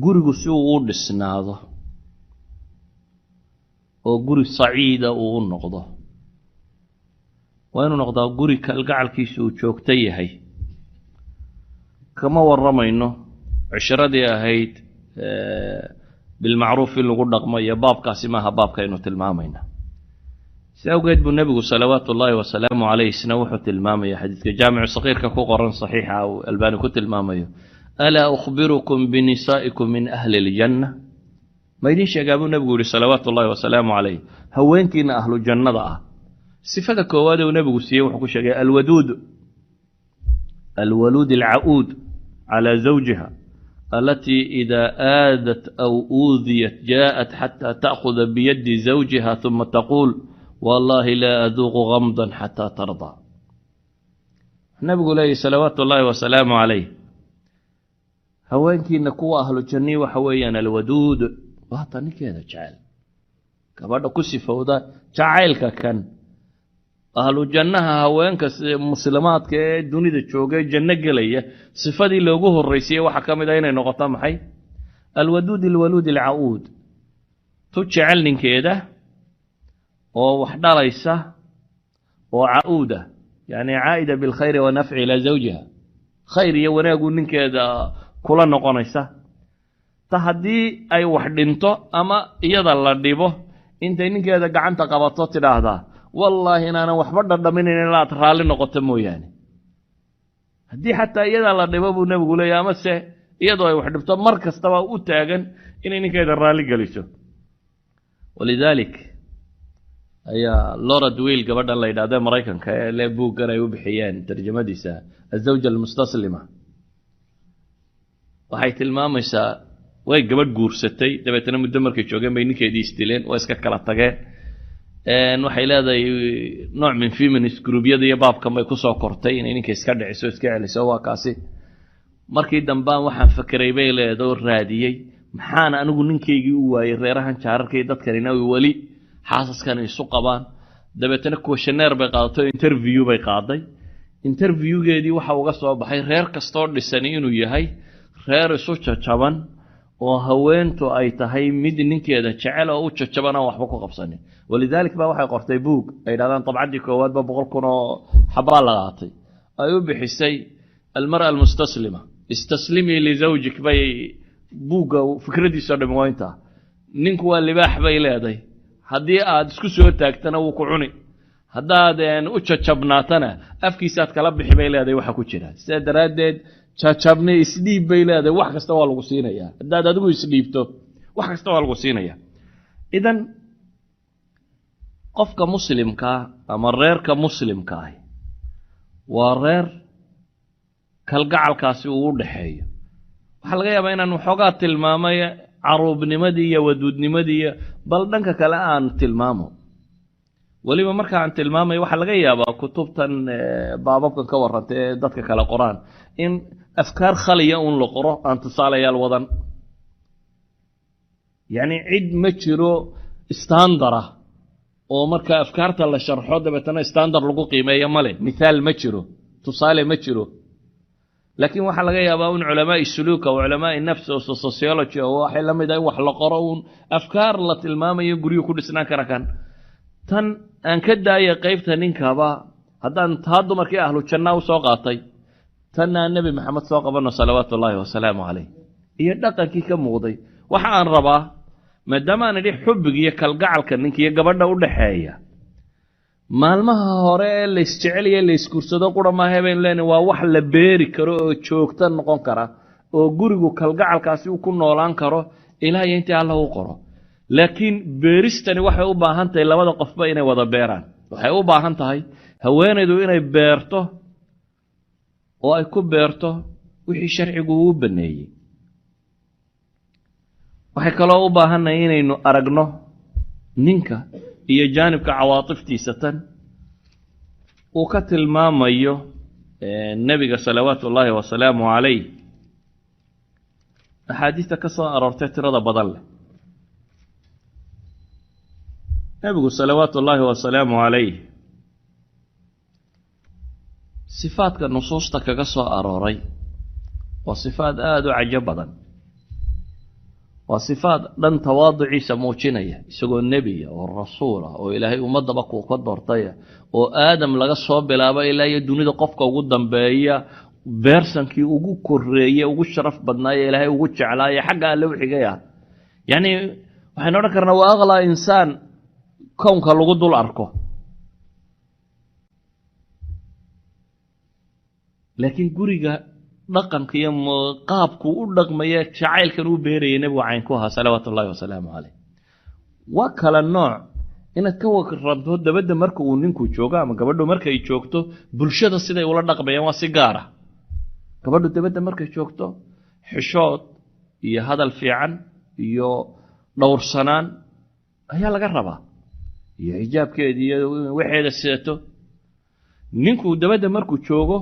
gurigu si uu u dhisnaado oo guri saciida uu noqdo waa inuu noqdaa guri kalgacalkiisu uu joogto yahay kama waramayno cisharadii ahayd bilmacruuf in lagu dhaqmo iyo baabkaasi maaha baabkaynu tilmaamaynaa سأوجد بالنبي صلوات الله وسلامه عليه سنوح التلمامية حديث جامع صغير كقرن صحيح أو الباني كنت المامية ألا أخبركم بنسائكم من أهل الجنة ما يديش يجابون النبي صلوات الله وسلامه عليه هوين كنا أهل الجنة ضاع صفة كواد ونبي سيوح كشجاء الولود العؤود على زوجها التي إذا آذت أو أوذيت جاءت حتى تأخذ بيد زوجها ثم تقول والله لا أذوق غمضا حتى ترضى النبي عليه صلوات الله وسلامه عليه هوانكي نكو أهل الجنة وحوينا الودود وهطني كذا جعل كبرنا كسي فوضى جعلك كان أهل الجنة هوانك مسلمات كدوني دشوقة جنة قلية صفة دي لوجوه الرئيسية وحكام دينا نقطة محي الودود الولود العؤود تجعلني كذا ووحدة ليسة وعؤودة يعني عائدة بالخير ونفع إلى زوجها خير يوانا يقول لك هذا كلا نقونيسة تهدي أي واحد انتو أما يضل الديبو انت إنك هذا قعنت قبطات هذا والله أنا وحبرد من إن لا ترالي نقطمو يعني هدي حتى يضل الديبو نقول يا مسي يضل واحد انتو مركز توا أتاقن إنك هذا الرالي قليسو ولذلك ayaa Laura Dwell gabadhan la yiraahdo Mareykanka ee le buugan ay u bixiyeen tarjumadiisa azawja almustaslima waxay tilmaamaysaa way gabadh guursatay dabeetana muddo markay joogeen bay ninkeedii istileen oo iska kala tageen waxay leedahay nooc min feminist groupyada iyo baabkan bay ku soo kortay inay ninka iska dhiciso iska celiso waa kaasi markii dambaan waxaan fakiray bay leedahay raadiyay maxaan anigu ninkeygii u waayay reerahan jaararkay dadkanina wali xaasaskan isu qabaan dabeetana questionnaire bay qaadato interview bay qaaday interviewgeedii waxa uga soo baxay reer kasto dhisan inuu yahay reer isu jajaban oo haweentu ay tahay mid ninkeeda jecel oo u jajaban oo waxba ku qabsanin walidaalka ba waxay qortay book ay yiraahdaan tabcadii koowaad ba 100,000 oo xabaa la qaatay ay u bixisay almar'a almustaslima istaslimi li zawjik bay buuga fikradiisa dhameeynta ninku waa libaax bay leedahay haddii aad isku soo taagtana wuu ku cuni haddaad u jajabnaatana afkiisaad kala bixi bay leedahay waxa ku jira sida daraadeed jajabne isdhiib bay leedahay wax kasta waa lagu siinayaa haddaad adigu isdhiibto wax kasta waa lagu siinayaa idan qofka muslimka ama reerka muslimka ah waa reer kalgacalkaasi uu u dhaxeeyo waxa laga yaabaa inaan waxoogaa tilmaamay caruubnimadii iyo waduudnimadii bal dhanka kale aan tilmaamo waliba marka aan tilmaamay waxa laga yaabaa kutubtan baababkan ka warantay dadka kala qoraan in afkaar khaliya un la qoro aan tusaalayaal wadan yani cid ma jiro standard oo marka afkaarta la sharxo dabeetana standard lagu qiimeeyo male misaal ma jiro tusaale ma jiro لكن waxa laga yaabaa in culamaa suluuk oo culamaa nafs oo sociology oo waxa la mid ah wax la qoro un afkaar la tilmaamayo guriyo ku dhisnaan kara kan tan aan ka daayay qaybta ninkaba haddaan taa dumarkii ahlu janna u soo qaatay tan nabi maxamed soo qabano salawaatullaahi wa salaamu alayhi iyo dhaqankii ka muuqday waxa aan rabaa maadaama aan idhi xubbiga iyo kalgacalka ninkiyo gabadha u dhaxeeya maalmaha hore la isjeceliyo la iskursado qura ma habeen leen waa wax la beeri karo oo joogta noqon kara oo gurigu kalgacalkaasi uu ku noolaan karo ilaa iyo intii alla u qoro laakiin beeristani waxay u baahan tahay labada qofba inay wada beeraan waxay u baahan tahay haweenaydu inay beerto oo ay ku beerto wixii sharcigu uu baneeyay waxay kaloo u baahannahay inaynu aragno ninka iyo jaanibka cawaatiftiisa tan uu ka tilmaamayo nebiga salawaatu ullaahi wasalaamu calayh axaadiista ka soo aroortay tirada badan leh nebigu salawaatu ullaahi wasalaamu calayh sifaadka nusuusta kaga soo arooray waa sifaad aada u cajo badan waa sifaad dhan tawaaduciisa muujinaya isagoo nebiya oo rasuula oo ilaahay ummadaba kuu ka doortaya oo aadam laga soo bilaabo ilaa iyo dunida qofka ugu dambeeya beersankii ugu koreeye ugu sharaf badnaaye ilaahay ugu jeclaaye xagga alle u xigaya yacni waxaynu odhan karnaa waa aqlaa insaan kownka lagu dul arko laakiin guriga dhaqanka iyo qaabku u dhaqmaya jacaylkan uu beerayay nebigu cayn ku ahaa salawaatu ullaahi wasalaamu calayh waa kala nooc inaad ka warranto dabadda marka uu ninku joogo ama gabadhu markay joogto bulshada siday ula dhaqmayaan waa si gaara gabadhu dabadda markay joogto xishood iyo hadal fiican iyo dhowrsanaan ayaa laga rabaa iyo xijaabkeeda iyo waxeeda sidato ninku dabadda markuu joogo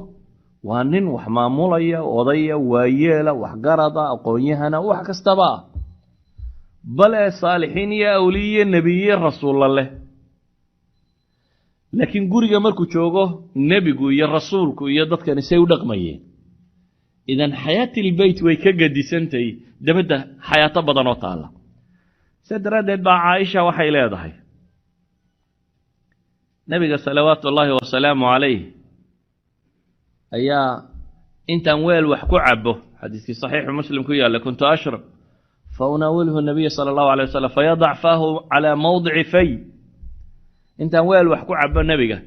waa nin wax maamulaya odaya waayeela waxgarada aqoon-yahana wax kastaba ah bal ee saalixiin iyo awliye nebiye rasuulla leh laakiin guriga markuu joogo nebigu iyo rasuulku iyo dadkani say u dhaqmayeen idan xayaatilbeyt way ka gadisantahay dabadda xayaato badan oo taalla se daraaddeed baa caaisha waxay leedahay nebiga salawaatu ullaahi wasalaamu calayh ayaa intaan weel wax ku cabo xadiiskii saxiixu muslim ku yaalla kuntu ashrab fa unaawiluhu nabiya sala allahu alay wasalam fayadac faahu calaa mawdici fay intaan weel wax ku cabo nebiga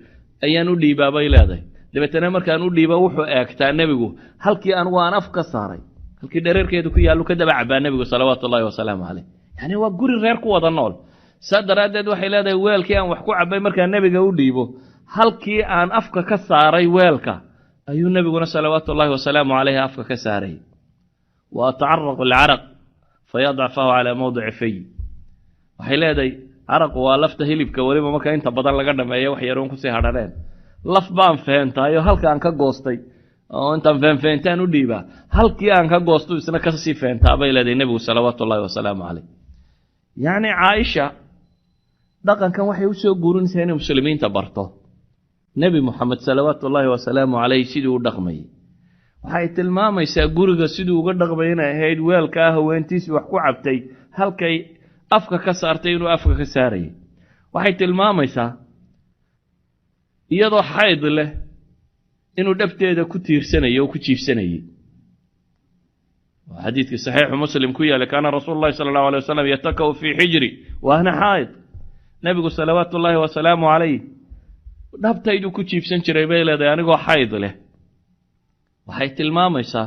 ayaan u dhiibaa bay leedahay dabeetana markaan u dhiibo wuxuu eegtaa nebigu halkii anugu aan af ka saaray halkii dhareerkeedu ku yaallu ka daba cabaa nebigu salawaatu ullaahi wasalaamu calayh yacni waa guri reer ku wada nool saa daraaddeed waxay leedahay weelkii aan wax ku cabay markaan nebiga u dhiibo halkii aan afka ka saaray weelka ayuu nebiguna salawaatu ullaahi wasalaamu calayhi afka ka saaray wa atacaraqu alcaraq fayadac fahu calaa mawdici fay waxay leedahay caraqu waa lafta hilibka weliba marka inta badan laga dhameeya wax yaroon kusii hadhaneen laf baan feentaayo halka aan ka goostay oo intaan feentaan u dhiibaa halkii aan ka goosto isna kasii feentaa bay leedahay nebigu salawaatu ullaahi wasalaamu calayh yacni caaisha dhaqankan waxay u soo guurinaysaa inay muslimiinta barto nebi moxamed salawaatu ullaahi wasalaamu calayh siduu u dhaqmayay waxay tilmaamaysaa guriga siduu uga dhaqmay inay ahayd weelkaa haweentiisii wax ku cabtay halkay afka ka saartay inuu afka ka saarayay waxay tilmaamaysaa iyadoo xayd leh inuu dhabteeda ku tiirsanayo oo ku jiifsanayay xadiidkii saxiixu muslim ku yaallay kaana rasuulu llahi sala allahu alay wasalam yatakau fii xijri wa ana xayd nebigu salawaatu ullaahi wasalaamu calayh dhabtayduu ku jiibsan jiray bay leedahay anigoo xayd leh waxay tilmaamaysaa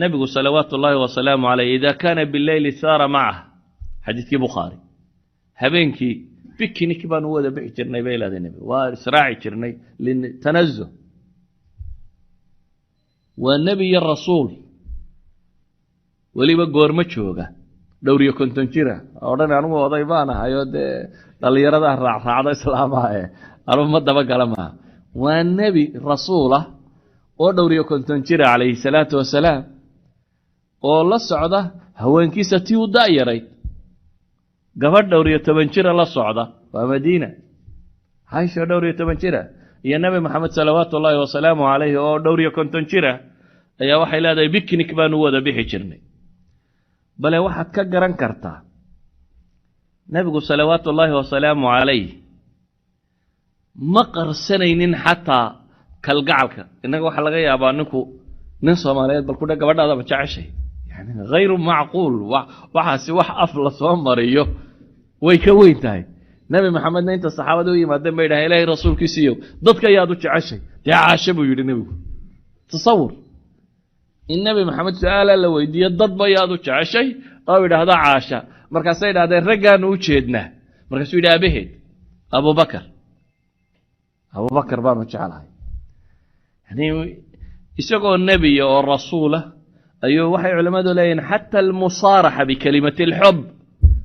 nebigu salawaatu ullaahi wasalaamu calayh idaa kaana bileyli saara macah xadiidkii bukhaari habeenkii bikinik baan u wada bixi jirnay bay leedahay nebigu waa israaci jirnay litanazuh waa nebi iyo rasuul weliba goormo jooga dhowr iyo 50 jira odhan anigu oday baan ahayo dee dhallinyarada raacraacda islaamaha anuu ma dabagala maaha waa nebi rasuulah oo dhowr iyo 50 jira calayhi salaatu wasalaam oo la socda haweenkiisa tii u da'yaray gabadh dhowr iyo 10 jira la socda waa madiina caaisha dhowr iyo 10 jira iyo nebi maxamed salawaatu ullaahi wasalaamu calayhi oo dhowr iyo 50 jira ayaa waxay leedahay bikinik baanu wada bixi jirnay bale waxaad ka garan kartaa nebigu salawaatu ullaahi wasalaamu calayh ma qarsanaynin xataa kalgacalka innaga waxaa laga yaabaa ninku nin soomaaliyeed bal kudha gabadhaadaba jeceshay yani hayru macquul waxaasi wax af la soo mariyo way ka weyn tahay nebi maxamedna inta saxaabada u yimaadeen bay dhahay ilaahay rasuulkiisiiyow dadka ayaad u jeceshay dee caashe buu yidhi nebigu tasawur النبي محمد سأل لو يدي الضد بياض شيء أو هذا عاشا مركز سيد هذا الرجال وجهنا مركز سيد أبيه أبو بكر بانو جعلها يعني يسقوا النبي والرسول أيوه وحي علماء دولين حتى المصارحة بكلمة الحب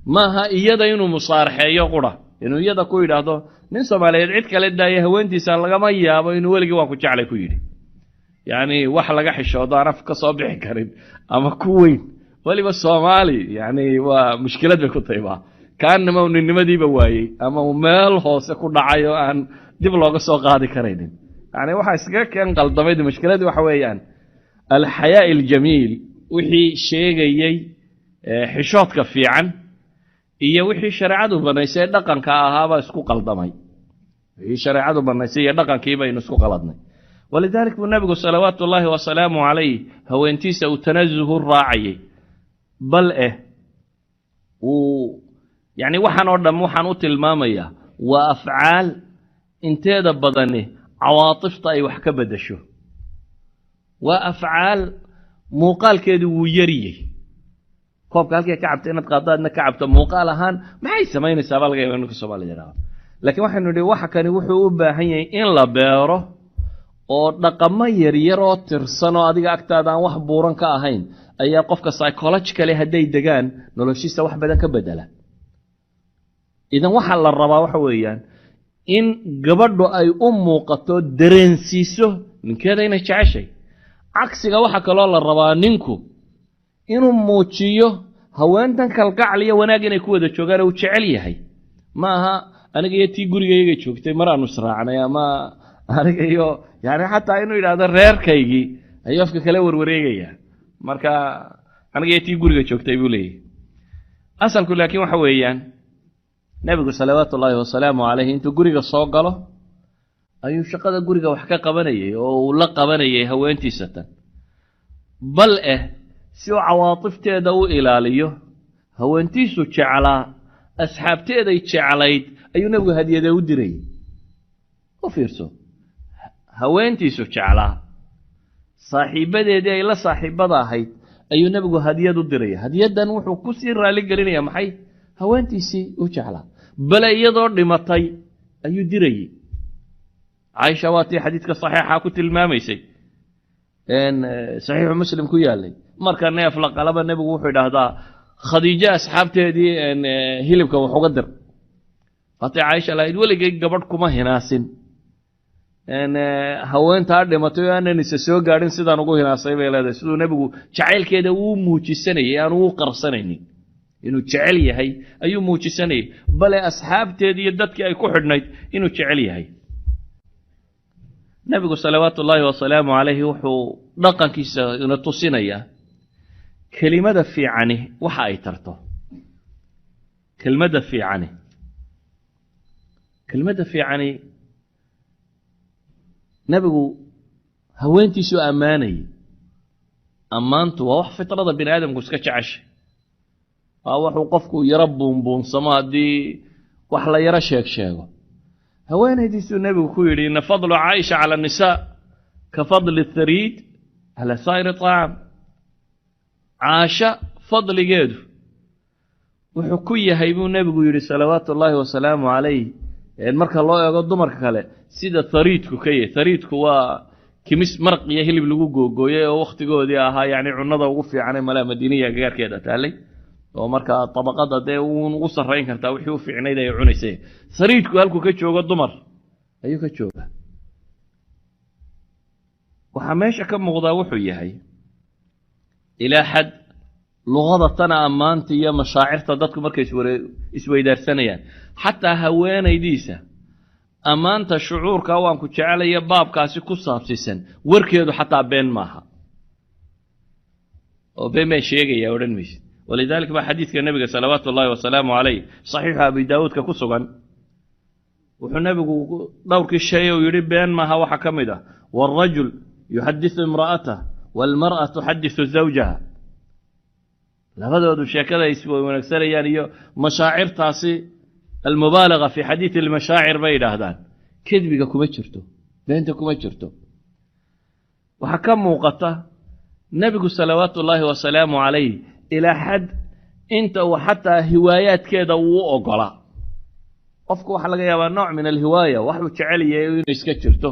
ما ها إيدا ينو مصارحة يقرأ إنه إيدا كويد هذا ننسى على يدعيت كالدا يهوانتي سالغا ما يابا إنه ولقي واكو جعل كويد يعني وحلقة حشوضة عرف كصابح كريم أما كوين ولي بالصومالي يعني ومشكلة بكتيبة كان ما ونما دي بواي أما مال هوس يكون عايو عن دي بلوغ سوق هذه كريم يعني واحد سكاك كان قلدمي دي مشكلة دي وحويان الحياء الجميل وحي شيء جاي حشوط كفي عن إيه وحي شرعته بنيسي دقن كأهابا اسكو قلدمي هي شرعته بنيسي دقن كيبا ينسكو قلدني ولذلك النبي صلوات الله وسلامه عليه هو انتيس وتنزه الراعي بل يعني وحن ودم وحن تلمامية وأفعال انتيد بدنه عواطف طاي وحكا بدشو وأفعال موقال كده ويريه كوب قال كي كعبت إنك قضاء كعبت موقال هان ما يسمين السبال غير إنك السبال جراه لكن واحد نقول واحد كان يوحوا بهاي إن لا بيره oo dhaqamo yaryar oo tirsan oo adiga agtaada aan wax buuran ka ahayn ayaa qofka psychologically haday degaan noloshiisa wax badan ka bedela idan waxa la rabaa waxa weeyaan in gabadhu ay u muuqato dareensiiso ninkeeda inay jeceshay cagsiga waxa kale oo la rabaa ninku inuu muujiyo haweentan kalgacal iyo wanaag inay ku wada joogaan oo jecel yahay ma aha aniga iyo tii gurigayga joogtay mar aanu israacnay ama aniga iyo يعني حتى إنه إذا هذا رير كيجي أيوة كلا وروريجيا مركا أنا جيتي يقول شوك تقولي أصل كل كيم حويان نبي صلوات الله وسلامه عليه أنتوا جوريجا صاقله أيوة شقة جوريجا وحكا قبنيه أو لا قبنيه هو أنتي ستن بل شو عواطف تدو إلى ليه هو أنتي سو شعلا أصحاب تدي شعلايد أيوة نبي هدي يدو دري وفيرسو haweentiisu jeclaa saaxiibadeedii ay la saaxiibada ahayd ayuu nabigu hadiyad u diray hadiyadan wuxuu ku sii raali gelinayaa maxay haweentiisii u jeclaa bal iyadoo dhimatay ayuu diray Aisha waati xadiiska saxiixa ku tilmaamaysay in saxiix muslim ku yaalay marka neef la qalaba nabigu wuxuu yiraahdaa khadiija asxaabteedii hilibka wuxuu uga dir waati Aisha la idwaligay gabadh kuma hinaasin haweentaa dhimatay oo aanan isa soo gaadhin sidaan ugu hinaasay bay leedahay sidoo nabigu jacaylkeeda uu muujisanayay aan uu qarsanaynin inuu jecel yahay ayuu muujisanayay bal asxaabteedii iyo dadkii ay ku xidhnayd inuu jecel yahay nabigu salawaatullaahi wa salaamu alayhi wuxuu dhaqankiisa ina tusinaya kelimada fiicani waxa ay tarto kelimada fiicani nabigu haweentiisu amaanay amaantu waa wax fitrada bini aadamku iska jeceshay wuxuu qofku yara buunbuunsamo haddii wax la yara sheego haweenaydiisuu nabigu ku yidhi ina fadlu caaisha cala nisaa ka fadli thariid cala saa'iri طacaam caasha fadligeedu wuxuu ku yahay buu nabigu yidhi salawaatu ullaahi wasalaamu calayh marka loo eego dumarka kale sida thariidku ka yahay thariidku waa kimis maraq iyo hilib lagu googooyay oo waqtigoodii ahaa yani cunada ugu fiican ee malaa madiiniya gaarkeeda taalay oo marka tabaqada dee uu ugu sarreyn kartaa wixii u fiicnayd ay cunaysay thariidku halku ka joogo dumar ayuu ka joogaa waxa meesha ka muuqdaa wuxuu yahay ilaa xad luqada tana amaanta iyo mashaacirta dadku markay isweydaarsanayaan xataa haweenaydiisa amaanta shucuurka waan ku jecelaya baabkaasi ku saabsiisan warkeedu xataa been maaha oo been ma sheegaya oran maysid walidaalka ba xadiiska nabiga salawaatullaahi wa salaamu alayhi saxiix abi daawud ka ku sugan wuxuu nabigu dhowrkii shay oo yiri been maaha waxa kamid ah والرجل يحدث امرأته والمرأة تحدث زوجها labadoodu sheekada isoo wanaagsanayaan iyo mashaacirtaasi المبالغة في حديث المشاعر بيدهدان كذبك كما جرتو بينت كما جرتو وحكم موقته nebigu salawaatu ullaahi wasalaamu calayh ilaa xad inta uu xataa hiwaayaadkeeda wuu ogolaa. qofku waxaa laga yaabaa nooc min alhiwaaya waxuu jecel yahay inuu iska jirto.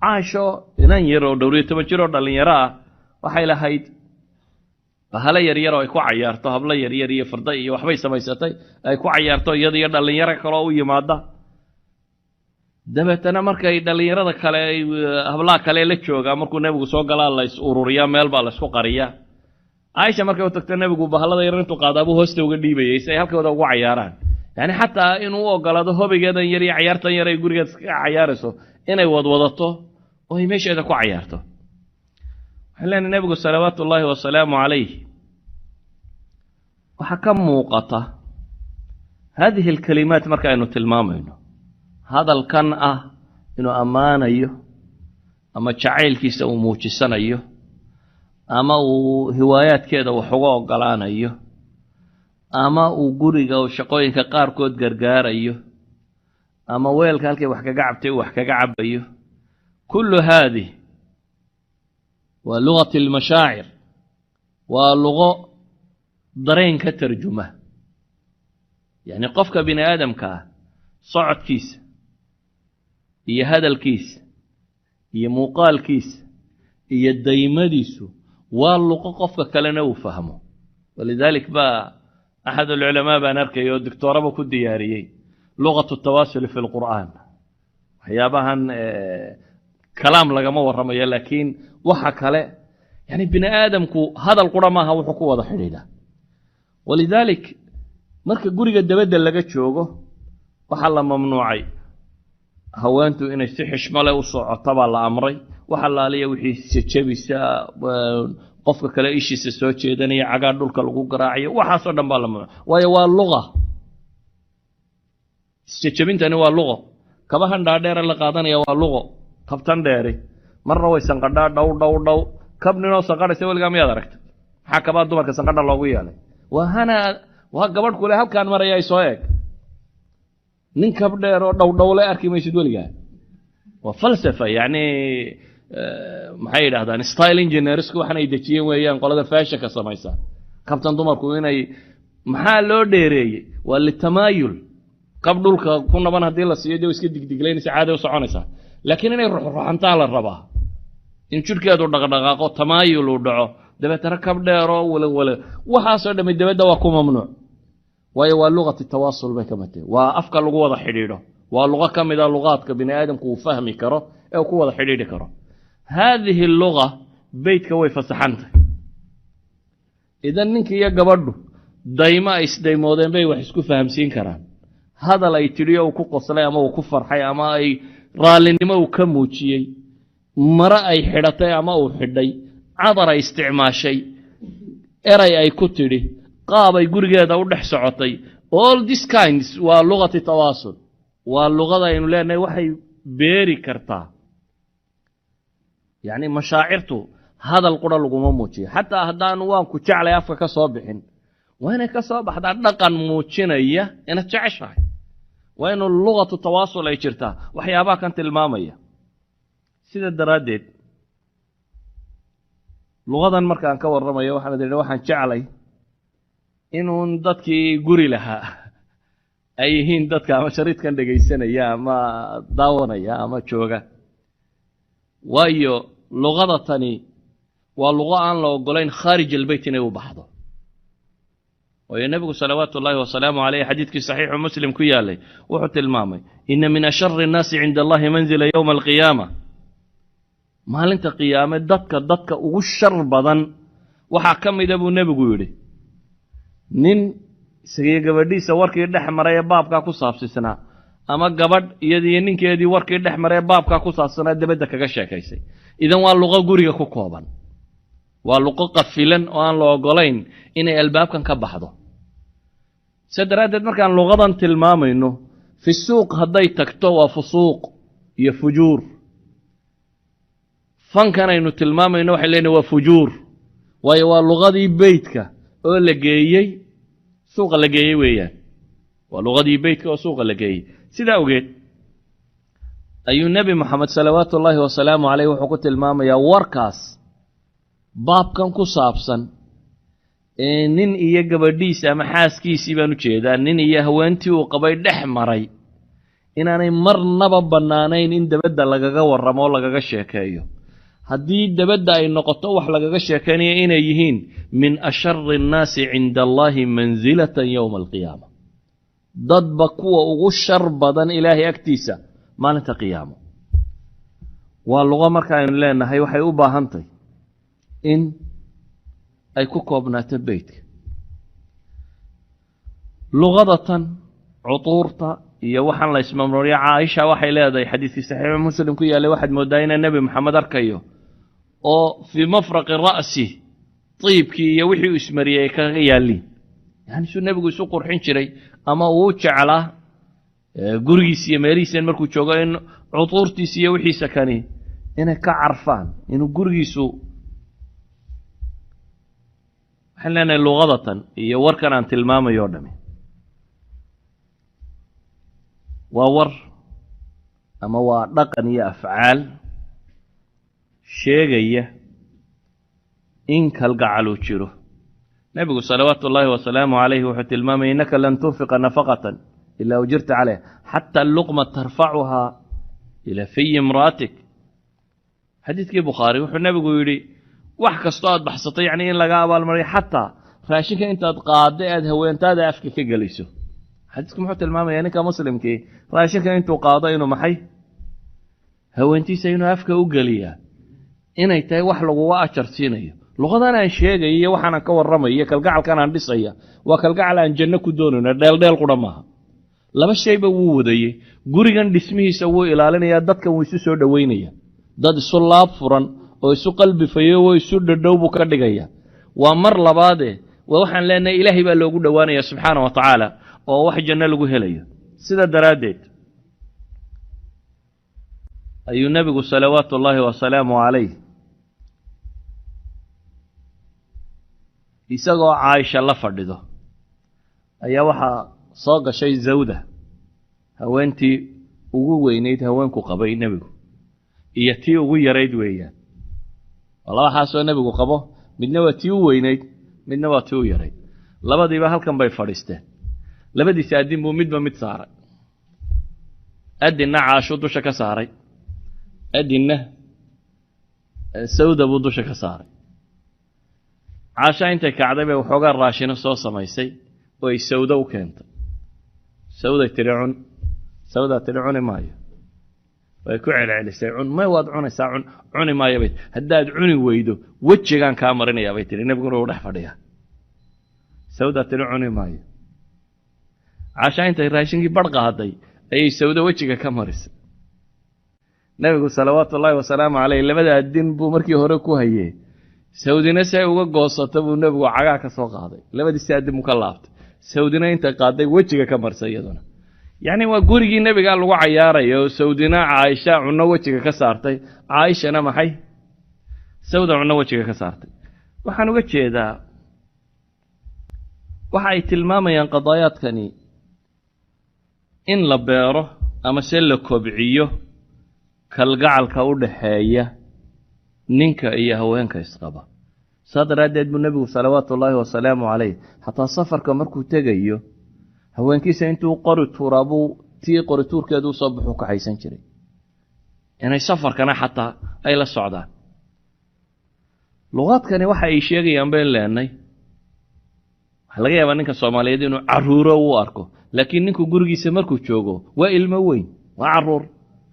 caasho inan yar oo 12 jir oo dhallinyaro ah waxay lahayd bahalo yaryar oo ay ku cayaarto, hablo yaryar iyo farda iyo waxbay samaysatay ay ku cayaarto iyada iyo dhallinyaro kale oo u yimaada. dabeetana markay dhallinyarada kale hablaha kale la joogaa markuu nebigu soo galaa la is ururiyaa, meel baa la isku qariyaa. caaisha markay u tagto nebigu bahalada yar intuu qaadaa buu hoosta uga dhiibayay si ay halkooda ugu cayaaraan. yani xataa inuu u ogolaado hobigeedan yar iyo cayaartan yar ay gurigeed ka cayaarayso inay wadwadato oo ay meesheeda ku cayaarto. waxaan leenahay nebigu salawaatu ullaahi wasalaamu calayh waxaa ka muuqata hadihi alkalimaat marka aynu tilmaamayno hadalkan ah inuu ammaanayo ama jacaylkiisa uu muujisanayo ama uu hiwaayaadkeeda wax uga ogolaanayo ama uu guriga oo shaqooyinka qaarkood gargaarayo ama weelka halkay wax kaga cabtay uu wax kaga cabayo. kullu haadih waa lugati almashaacir, waa lugo dareen ka tarjuma. yani qofka bini aadamka ah socodkiisa iyo hadalkiisa iyo muuqaalkiisa iyo daymadiisu waa luqo qofka kalena uu fahmo. walidalik baa axad alculamaa baan arkay oo doctooraba ku diyaariyey luqatu tawaasul fi lqur'aan. waxyaabahan kalaam lagama warramayo laakiin waxa kale yani bini aadamku hadal qura maaha wuxuu ku wada xidhiidha. walidalik marka guriga dabadda laga joogo waxaa la mamnuucay haweentu inay si xishmo leh u socoto baa la amray. waxa laaliya wixii jajabisa qofka kale ishiisa soo jeedanaya cagaa dhulka lagu garaacayo waxaasoo dhan baa la mamnuucay, waayo waa luqa. isjajabintani waa luqo. kabahan dhaadheera la qaadanaya waa luqo. kabtan dheeri marna way sanqadhaa dhow dhow dhow. kab ninoo sanqadhaysa weligaa miyaad aragta? maxaa kabaa dumarka sanqadha loogu yeelay? waa gabadh kule halkaan maraya ay soo eeg. nin kab dheer oo dhowdhowle arki maysid weligaa. waa falsafa. yani maxay yidhahdaan style engineersku waxanay dejiyeen weeyaan qolada faashanka samaysa. kabtan dumarku inay maxaa loo dheereeyey? waa litamaayul. kab dhulka ku naban haddii la siiyo dee iska digdiglaynaysa caadi u soconaysaa. laakiin inay ruxruxantaa la rabaa, in jidhkeedu dhaqdhaqaaqo tamaayul uu dhaco. dabeetana kab dheeroo walawala waxaasoo dhammi dabadda waa ku mamnuuc, waayo waa luqati tawaasul bay ka matay. waa afka lagu wada xidhiidho. waa luqo ka mid a luqaadka bini aadamku uu fahmi karo ee uu ku wada xidhiidhi karo. haadihi luga beytka way fasaxantay. idan ninka iyo gabadhu daymo ay isdaymoodeen bay wax isku fahamsiin karaan. hadal ay tidhiyo uu ku qoslay ama uu ku farxay ama ay raallinimo uu ka muujiyey, mare ay xidhatay ama uu xidhay, cadar ay isticmaashay, eray ay ku tidhi, qaab ay gurigeeda u dhex socotay. all these kinds waa luqati tawaasul. waa luqada aynu leenahay waxay beeri kartaa. yani mashaacirtu hadal qura laguma muujiyo. xataa haddaan waan ku jeclay afka ka soo bixin, waa inay ka soo baxdaa dhaqan muujinaya inaad jeceshahay. waa inu luqatu tawaasul ay jirtaa waxyaabaha kan tilmaamaya. sida daraaddeed luqadan markaan ka warramayo waxaan idhi waxaan jeclay inuun dadkii guri lahaa ay yihiin dadka ama shariidkan dhegaysanaya ama daawanaya ama jooga. waayo luqada tani waa luqo aan la ogolayn khaarij albeyt inay u baxdo. waayo nebigu salawaatu ullaahi wasalaamu caleyh xadiidkii saxiixu muslim ku yaalay wuxuu tilmaamay ina min ashari innaasi cinda allahi manzila yowma alqiyaama. maalinta qiyaame dadka ugu shar badan waxaa ka mida buu nebigu yidhi nin isagiyo gabadhiisa warkii dhex maray ee baabkaa ku saabsisnaa, ama gabadh iyadiiyo ninkeedii warkii dhex maray ee baabkaa ku saabsanaa dabadda kaga sheekaysay. idan waa luqo guriga ku kooban. waa luqo qafilan oo aan la ogolayn inay albaabkan ka baxdo. se daraaddeed markaan luqadan tilmaamayno fi suuq hadday tagto waa fusuuq iyo fujuur. fankan aynu tilmaamayno waxay leenahay waa fujuur, waayo waa luqadii beytka oo la geeyey suuqa la geeyey weeyaan. waa luqadii beytka oo suuqa la geeyey. sidaa awgeed ayuu nebi moxamed salawaatu ullaahi wasalaamu caleyh wuxuu ku tilmaamayaa warkaas baabkan ku saabsan nin iyo gabadhiisa ama xaaskiisii baan u jeedaa nin iyo haweentii uu qabay dhex maray inaanay marnaba bannaanayn in dabadda lagaga warramo oo lagaga sheekeeyo haddii dabadda ay noqoto wax lagaga sheekeynayo inay yihiin min ashari annaasi cinda allaahi mansilatan yowma alqiyaama dadba kuwa ugu shar badan ilaahay agtiisa maalinta qiyaamo waa luqo marka aynu leenahay waxay u baahantahy in ay ku koobnaato beytka luqadatan cutuurta iyo waxaan la ismamnuuriya caaisha waxay leedahay xadiiskii saxiixu muslim ku yaallay waxaad mooddaa inaa nebi maxamed arkayo oo fii mafraqi ra'si tiibkii iyo wixii uu ismariyey ay kaga yaalliin yani suu nebigu isu qurxin jiray ama uu jeclaa gurigiis iyo meelihiisan markuu joogo in cutuurtiisa iyo wixiisa kani inay ka carfaan inuu gurigiisu waxaan leenahay luqadatan iyo warkan aan tilmaamayo o dhami waa war ama waa dhaqan iyo afcaal sheegaya in kalgacaluu jiro nebigu salawaatu ullaahi wasalaamu calayhi wuxuu tilmaamaya innaka lan tunfiqa nafaqatan ilaa ujirta calayha xata luqma tarfacuhaa ilaa fiyi imra'atik xadiidkii bukhaari wuxuu nebigu yidhi wax kastoo aad baxsato yacni in laga abaalmariyo xataa raashinka intaad qaadda aad haweentaada afka ka gelayso xadiisku muxuu tilmaamayaa ninka muslimkii raashinka intuu qaado inuu maxay haweentiisa inuu afka u geliyaa inay tahay wax laguga ajar siinayo luqadan aan sheegaya iyo waxaanan ka warramaya iyo kalgacalkan aan dhisaya waa kalgacal aan janno ku doonayno dheeldheel qudha maaha laba shayba wuu wadayey gurigan dhismihiisa wuu ilaalinayaa dadkan wuu isu soo dhoweynaya dad isu laab furan oo isu qalbi fayo oo isu dhadhow buu ka dhigaya waa mar labaadee waa waxaan leenahay ilaahay baa loogu dhowaanaya subxaana wa tacaala oo wax janno lagu helayo sida daraaddeed ayuu nebigu salawaatu ullaahi wasalaamu calayh isagoo caaisha la fadhido ayaa waxaa soo gashay zawda haweentii ugu weynayd haweenku qabay nebigu iyo tii ugu yarayd weeyaan waa laba xaasoo nebigu qabo midna waa tii u weynayd midna waa tii u yarayd labadiiba halkan bay fadhiisteen labadiisi addin buu midba mid saaray addinna caashuu dusha ka saaray addinna sawda buu dusha ka saaray caasha intay kacday bay waxoogaa raashino soo samaysay oo ay sawdo u keentay sawday tidhi cun sawdaa tidhi cuni maayo way ku celcelisay cun may waad cunaysaa cuni maayo bay haddaad cuni weydo wejigaan kaa marinayaa bay tidhi nebiguna uu dhex fadhiyaa sawdaa tidhi cuni maayo caasha intay raashinkii badh qaaday ayay sawdo wejiga ka marisay nebigu salawaatu ullaahi wasalaamu calayh labada addin buu markii hore ku hayey sawdina si ay uga goosata buu nebigu cagaa ka soo qaaday labadiisi addin buu ka laabtay sawdina intay qaaday wejiga ka marsay iyaduna yacni waa gurigii nebigaa lagu cayaaraya oo sawdina caaisha cunno wejiga ka saartay caaishana maxay sawda cunno wejiga ka saartay waxaan uga jeedaa waxa ay tilmaamayaan qadaayaadkani in la beero ama se la kobciyo kalgacalka u dhaxeeya ninka iyo haweenka isqaba saa daraaddeed buu nebigu salawaatu ullaahi wasalaamu calayh xataa safarka markuu tegayo haweenkiisa intuu qori tuuraa buu tii qori tuurkeedu usoo baxuu kaxaysan jiray inay safarkana xataa ay la socdaan luqaadkani waxa ay sheegayaan bayn leenay waxaa laga yaabaa ninka soomaaliyeed inuu carruuro u arko laakiin ninku gurigiisa markuu joogo waa ilmo weyn waa carruur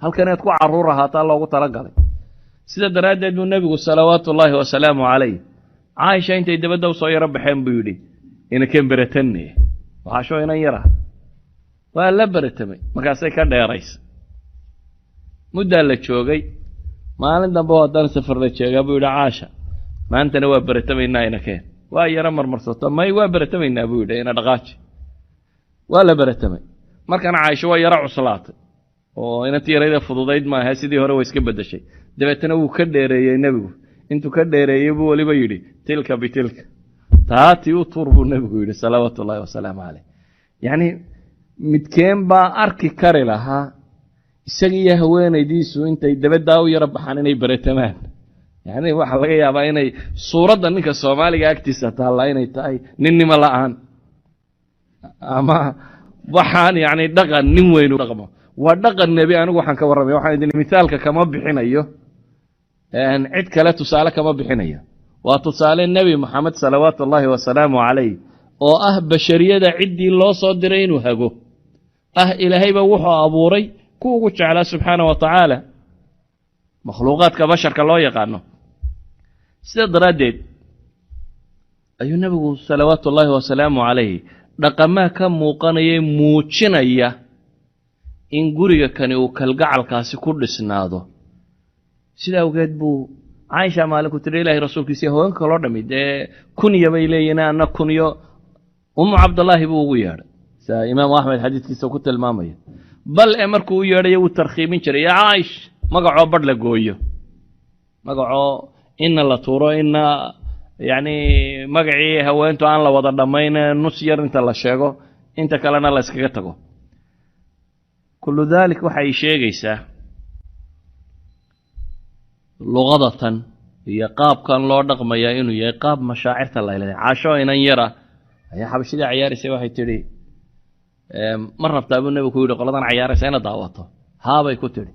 halkaneed ku carruur ahaataa loogu talagalay sida daraaddeed buu nebigu salawaatu ullaahi wasalaamu calayh caaisha intay dabadda usoo yaro baxeen buu yidhi inaken beratanne waxaashoo inan yar ah waa la beratamay markaasay ka dheeraysay muddaa la joogay maalin dambe oo haddana safar la jeegaa buu yidhi caasha maantana waa beratamaynaa inakeen waa yaro marmarsato may waa beratamaynaa buu yidhi ina dhaqaaji waa la beratamay markana caaisho waa yaro cuslaatay oo inantii yarayda fududayd maaha sidii hore way iska beddeshay dabeetana wuu ka dheereeyey nebigu intuu ka dheereeyey buu weliba yidhi tilka bitilka taatii u tuur buu nebigu yidhi salawaatu ullaahi wasalaamu calayh yacni midkeen baa arki kari lahaa isaga iyo haweenaydiisu intay dabaddaa u yaro baxaan inay beratamaan يعني waxa laga yaabaa inay suuradda ninka Soomaaliga agtiisa taala inay tahay ninnimo la'aan ama waxaan yani dhaqan nin weyn u dhaqmo waa dhaqan nabi anigu waxaan ka warramay waxaan idin misaalka kama bixinayo cid kale tusaale kama bixinayo waa tusaale nabi Muhammad sallallahu wa salaamu alayhi oo ah bashariyada ciddii loo soo diray inuu hago ilaahayba wuxuu abuuray ku ugu jeclaa subhanahu wa ta'ala makhluuqaadka basharka loo yaqaano sida daraadeed ayuu nabigu sallallahu wa salaamu alayhi dhaqamaa ka muuqanayay muujinaya in guriga kani uu kalgacalkaasi ku dhisnaado sida awgeed buu Aisha maaliku tiri ilaahay rasuulkiisa haweenka loo dhamid kunya bay leeyeen anna kunyo Abdullah buu ugu yeedhay sa Imam Ahmed xadiiskiisa ku tilmaamaya bal markuu u yeedhay uu tarxiimin jiray ya Aish magaco bad la gooyo magaco in la tuuro in yani magacii haweentu aan la wada dhamayn nus yar inta la sheego inta kalena la iskaga tago kullu dhalik waxay sheegaysaa luqadatan iyo qaabkan loo dhaqmaya inuu yahay qaab mashaacirta la ilaalinayo caasho inan yara ayaa xabashida ciyaarisay waxay tiri mar rabtaa buu nabigu yiri qoladan ciyaaraysa ina daawato haabay ku tiri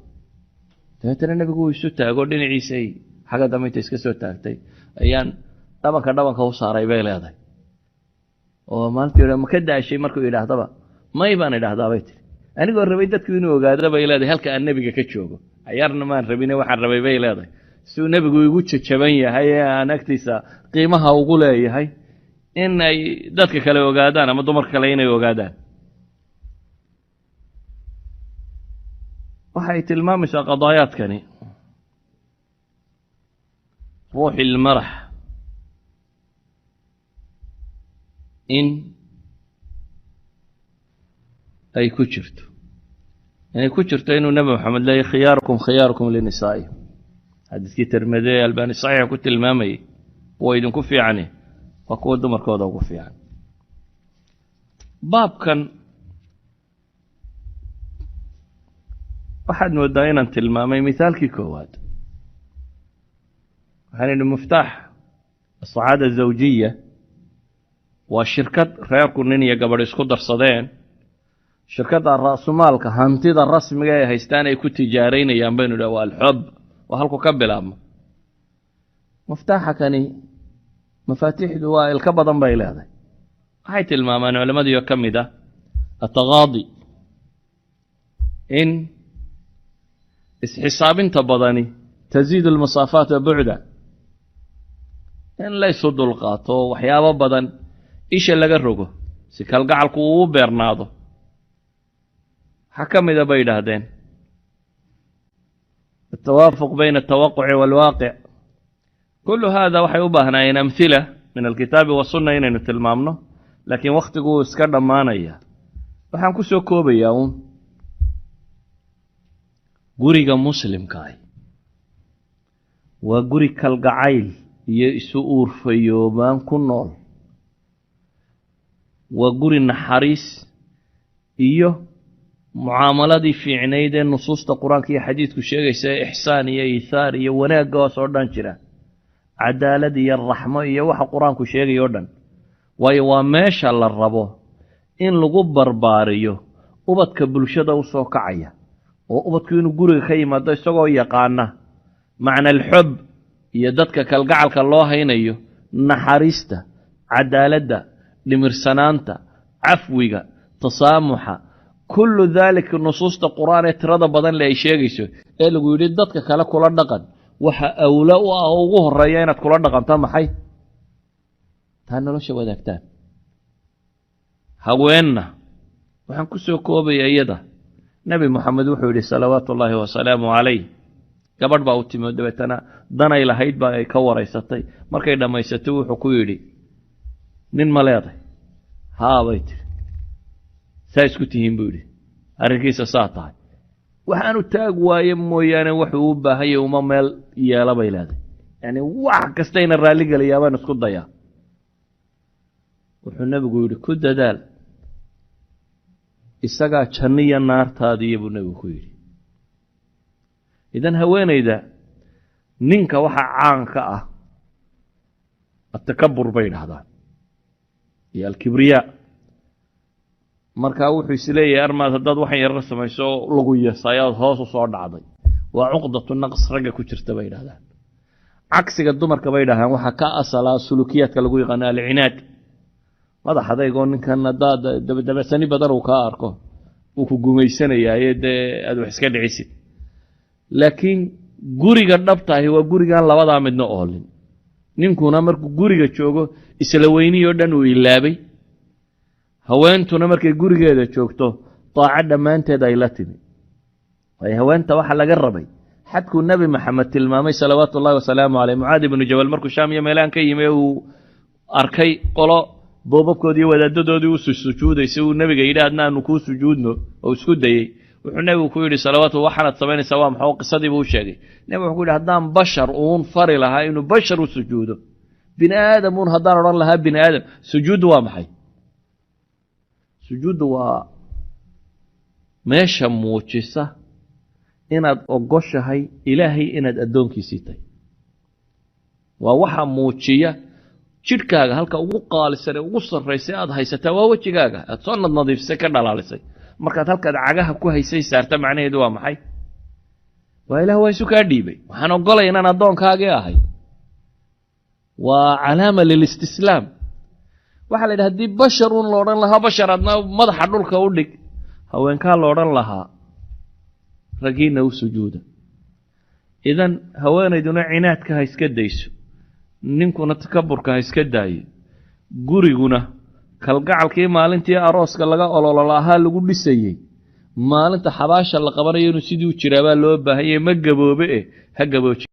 taatana nabigu isu taago dhinaciisay xaga dambeynta iska soo taagtay ayaan dhabanka u saaray bay leedahay oo maalintii ma ka daashay markuu yiraahdaba may baan idhaahdaa bay tiri anigoo rabay dadku inuu ogaado bay leedahay halka aan nabiga ka joogo ciyaarna maan rabin waxaan rabay bay leedahay suu nabigu igu jajaban yahay aan agtiisa qiimaha ugu leeyahay in ay dadka kale ogaadaan ama dumarka kale inay ogaadaan waxay tilmaamaysaa qadaayaadkani ruuxi almarax in ay ku jirto inay ku jirto inuu nabi maxamed leeyahay khiyaarukum linisaa'i xadiiskii Tirmidhi Albani saxiix ku tilmaamay oo idinku fiicane waa kuwa dumarkooda ugu fiican baabkan waxaad moodaa inaan tilmaamay misaalkii koowaad waxaan idhi miftaax as-sacaada zawjiya waa shirkad reerku nin iyo gabadh isku darsadeen shirkadda raasumaalka hantida rasmiga ee haystaan ay ku tijaaraynayaan baynu dhaw al-hub wa halku ka bilaabmo miftaaxa kani mafaatiixdu waa ilka badan bay leedahay waxay tilmaamaan culimadii ka mid ah at-taqaadi in isxisaabinta badani taziid al-masaafaat wa bu'da in la isu dulqaato waxyaabo badan isha laga rogo si kalgacalku uu beernaado حكمت بينهدين التوافق بين التوقع والواقع كل هذا وحي أبهنا إن أمثلة من الكتاب والسنة إن نتلمامنا لكن وقت جو سكر ما نيا وحن كسو كوبي يوم غوريغا مسلم كاي وغوري كالغعيل يسؤور في يومان كنول وغوري النحاريس إيوه mucaamaladii fiicnayd ee nusuusta quraanka iyo xadiidku sheegaysa ihsaan iyo iisaar iyo wanaag oo soo dhan jira cadaalad iyo raxmo iyo waxa quraanku sheegayo dhan waayo waa meesha la rabo in lagu barbaariyo ubadka bulshada u soo kacaya oo ubadku inuu guriga ka yimaado isagoo yaqaana macna al-hub iyo dadka kalgacalka loo haynayo naxariista cadaaladda dhimirsanaanta cafwiga tasaamuxa كل ذلك النصوص القرآن ترى بدن لا شيء اللي يريد ضدك كلا كل دقن وح أولاء أو الريانة كل دقن تام حي هنا لو شو بدكتان هوينا وحنكسو كوبي أيده نبي محمد وحده صلوات الله وسلامه عليه قبل باوتي مدبتنا دنا إلى هيد با كور يستي مركي لما يستوي حكويري نين ملاذ ها بيت سايسكتين بودي أركيس ساطع وحنو تاج وايم ويانا وحوبة هي وما مال يا لا بيلاد يعني واحد كستين الرالي قال يا بان اسكت ضيا وحنا بيقول كد دال السجا شنية النار تادي بنو بيقول إذن هوين إذا ninka waxa caan ka ah التكبر بين هذا يا الكبرياء marka wuxuu isleeyahay armaad haddaad waxan yar samayso lagu yeesayaad hoos u soo dhacday waa cuqdatu naqs raga ku jirta bay yiraahdaan cagsiga dumarka bay yiraahdaan waxa ka asala sulukiyaadka lagu yaqaan al-cinaad madaxadaygo ninkan dabasani badan uu ka arko uu ku gumaysanayay aad wax iska dhicisid laakiin guriga dhabtahay waa gurigan labada midna oolin ninkuna markuu guriga joogo isla weyniyo dhan uu ilaabay haweentuna markay gurigeeda joogto طاعة dhammaanteed ay la timi ay haweenta waxa laga rabay xadku nabi maxamed tilmaamay salawaatu allah wa salaamu alayhi mucaad ibn jabal markuu shaam iyo meelaan ka yimay uu arkay qolo boobabkoodii wadaadadoodii u sujuudaysay uu nabiga yiraahdo aanu ku sujuudno oo isku dayay wuxuu nabigu ku yiri salawaatu waxaad sameynaysaa waa maxay qisadii buu sheegay nabigu wuxuu yiri hadaan bashar uun fari lahaa inuu bashar u sujuudo bin aadam uun hadaan oran lahaa bin aadam sujuud waa maxay sujuud waa meesha muujisa inaad ogoshahay ilaahay inaad adoonkiisii tahay waa waxa muujiya jidhkaaga halka ugu qaalisan ee ugu sarreysay aad haysataa waa wajigaaga aad soo nadiifisay ka dhalaalisay markaad halkaad cagaha ku haysay saarta macnaheedu waa maxay waa ilaah waa isu kaa dhiibay waxaan ogolay inaan adoonkaagii ahay waa calaama lilistislaam waxa la yidhaha haddii bashar uun la odhan lahaa bashar adna madaxa dhulka u dhig haweenkaa la odhan lahaa ragiina u sujuuda idan haweenayduna cinaadka ha iska dayso ninkuna takaburka ha iska daayo guriguna kalgacalkii maalintii arooska laga ololo lahaa lagu dhisayey maalinta xabaasha la qabanayo inuu sidii u jiraabaa loo baahanyay ma gaboobe ha gabooji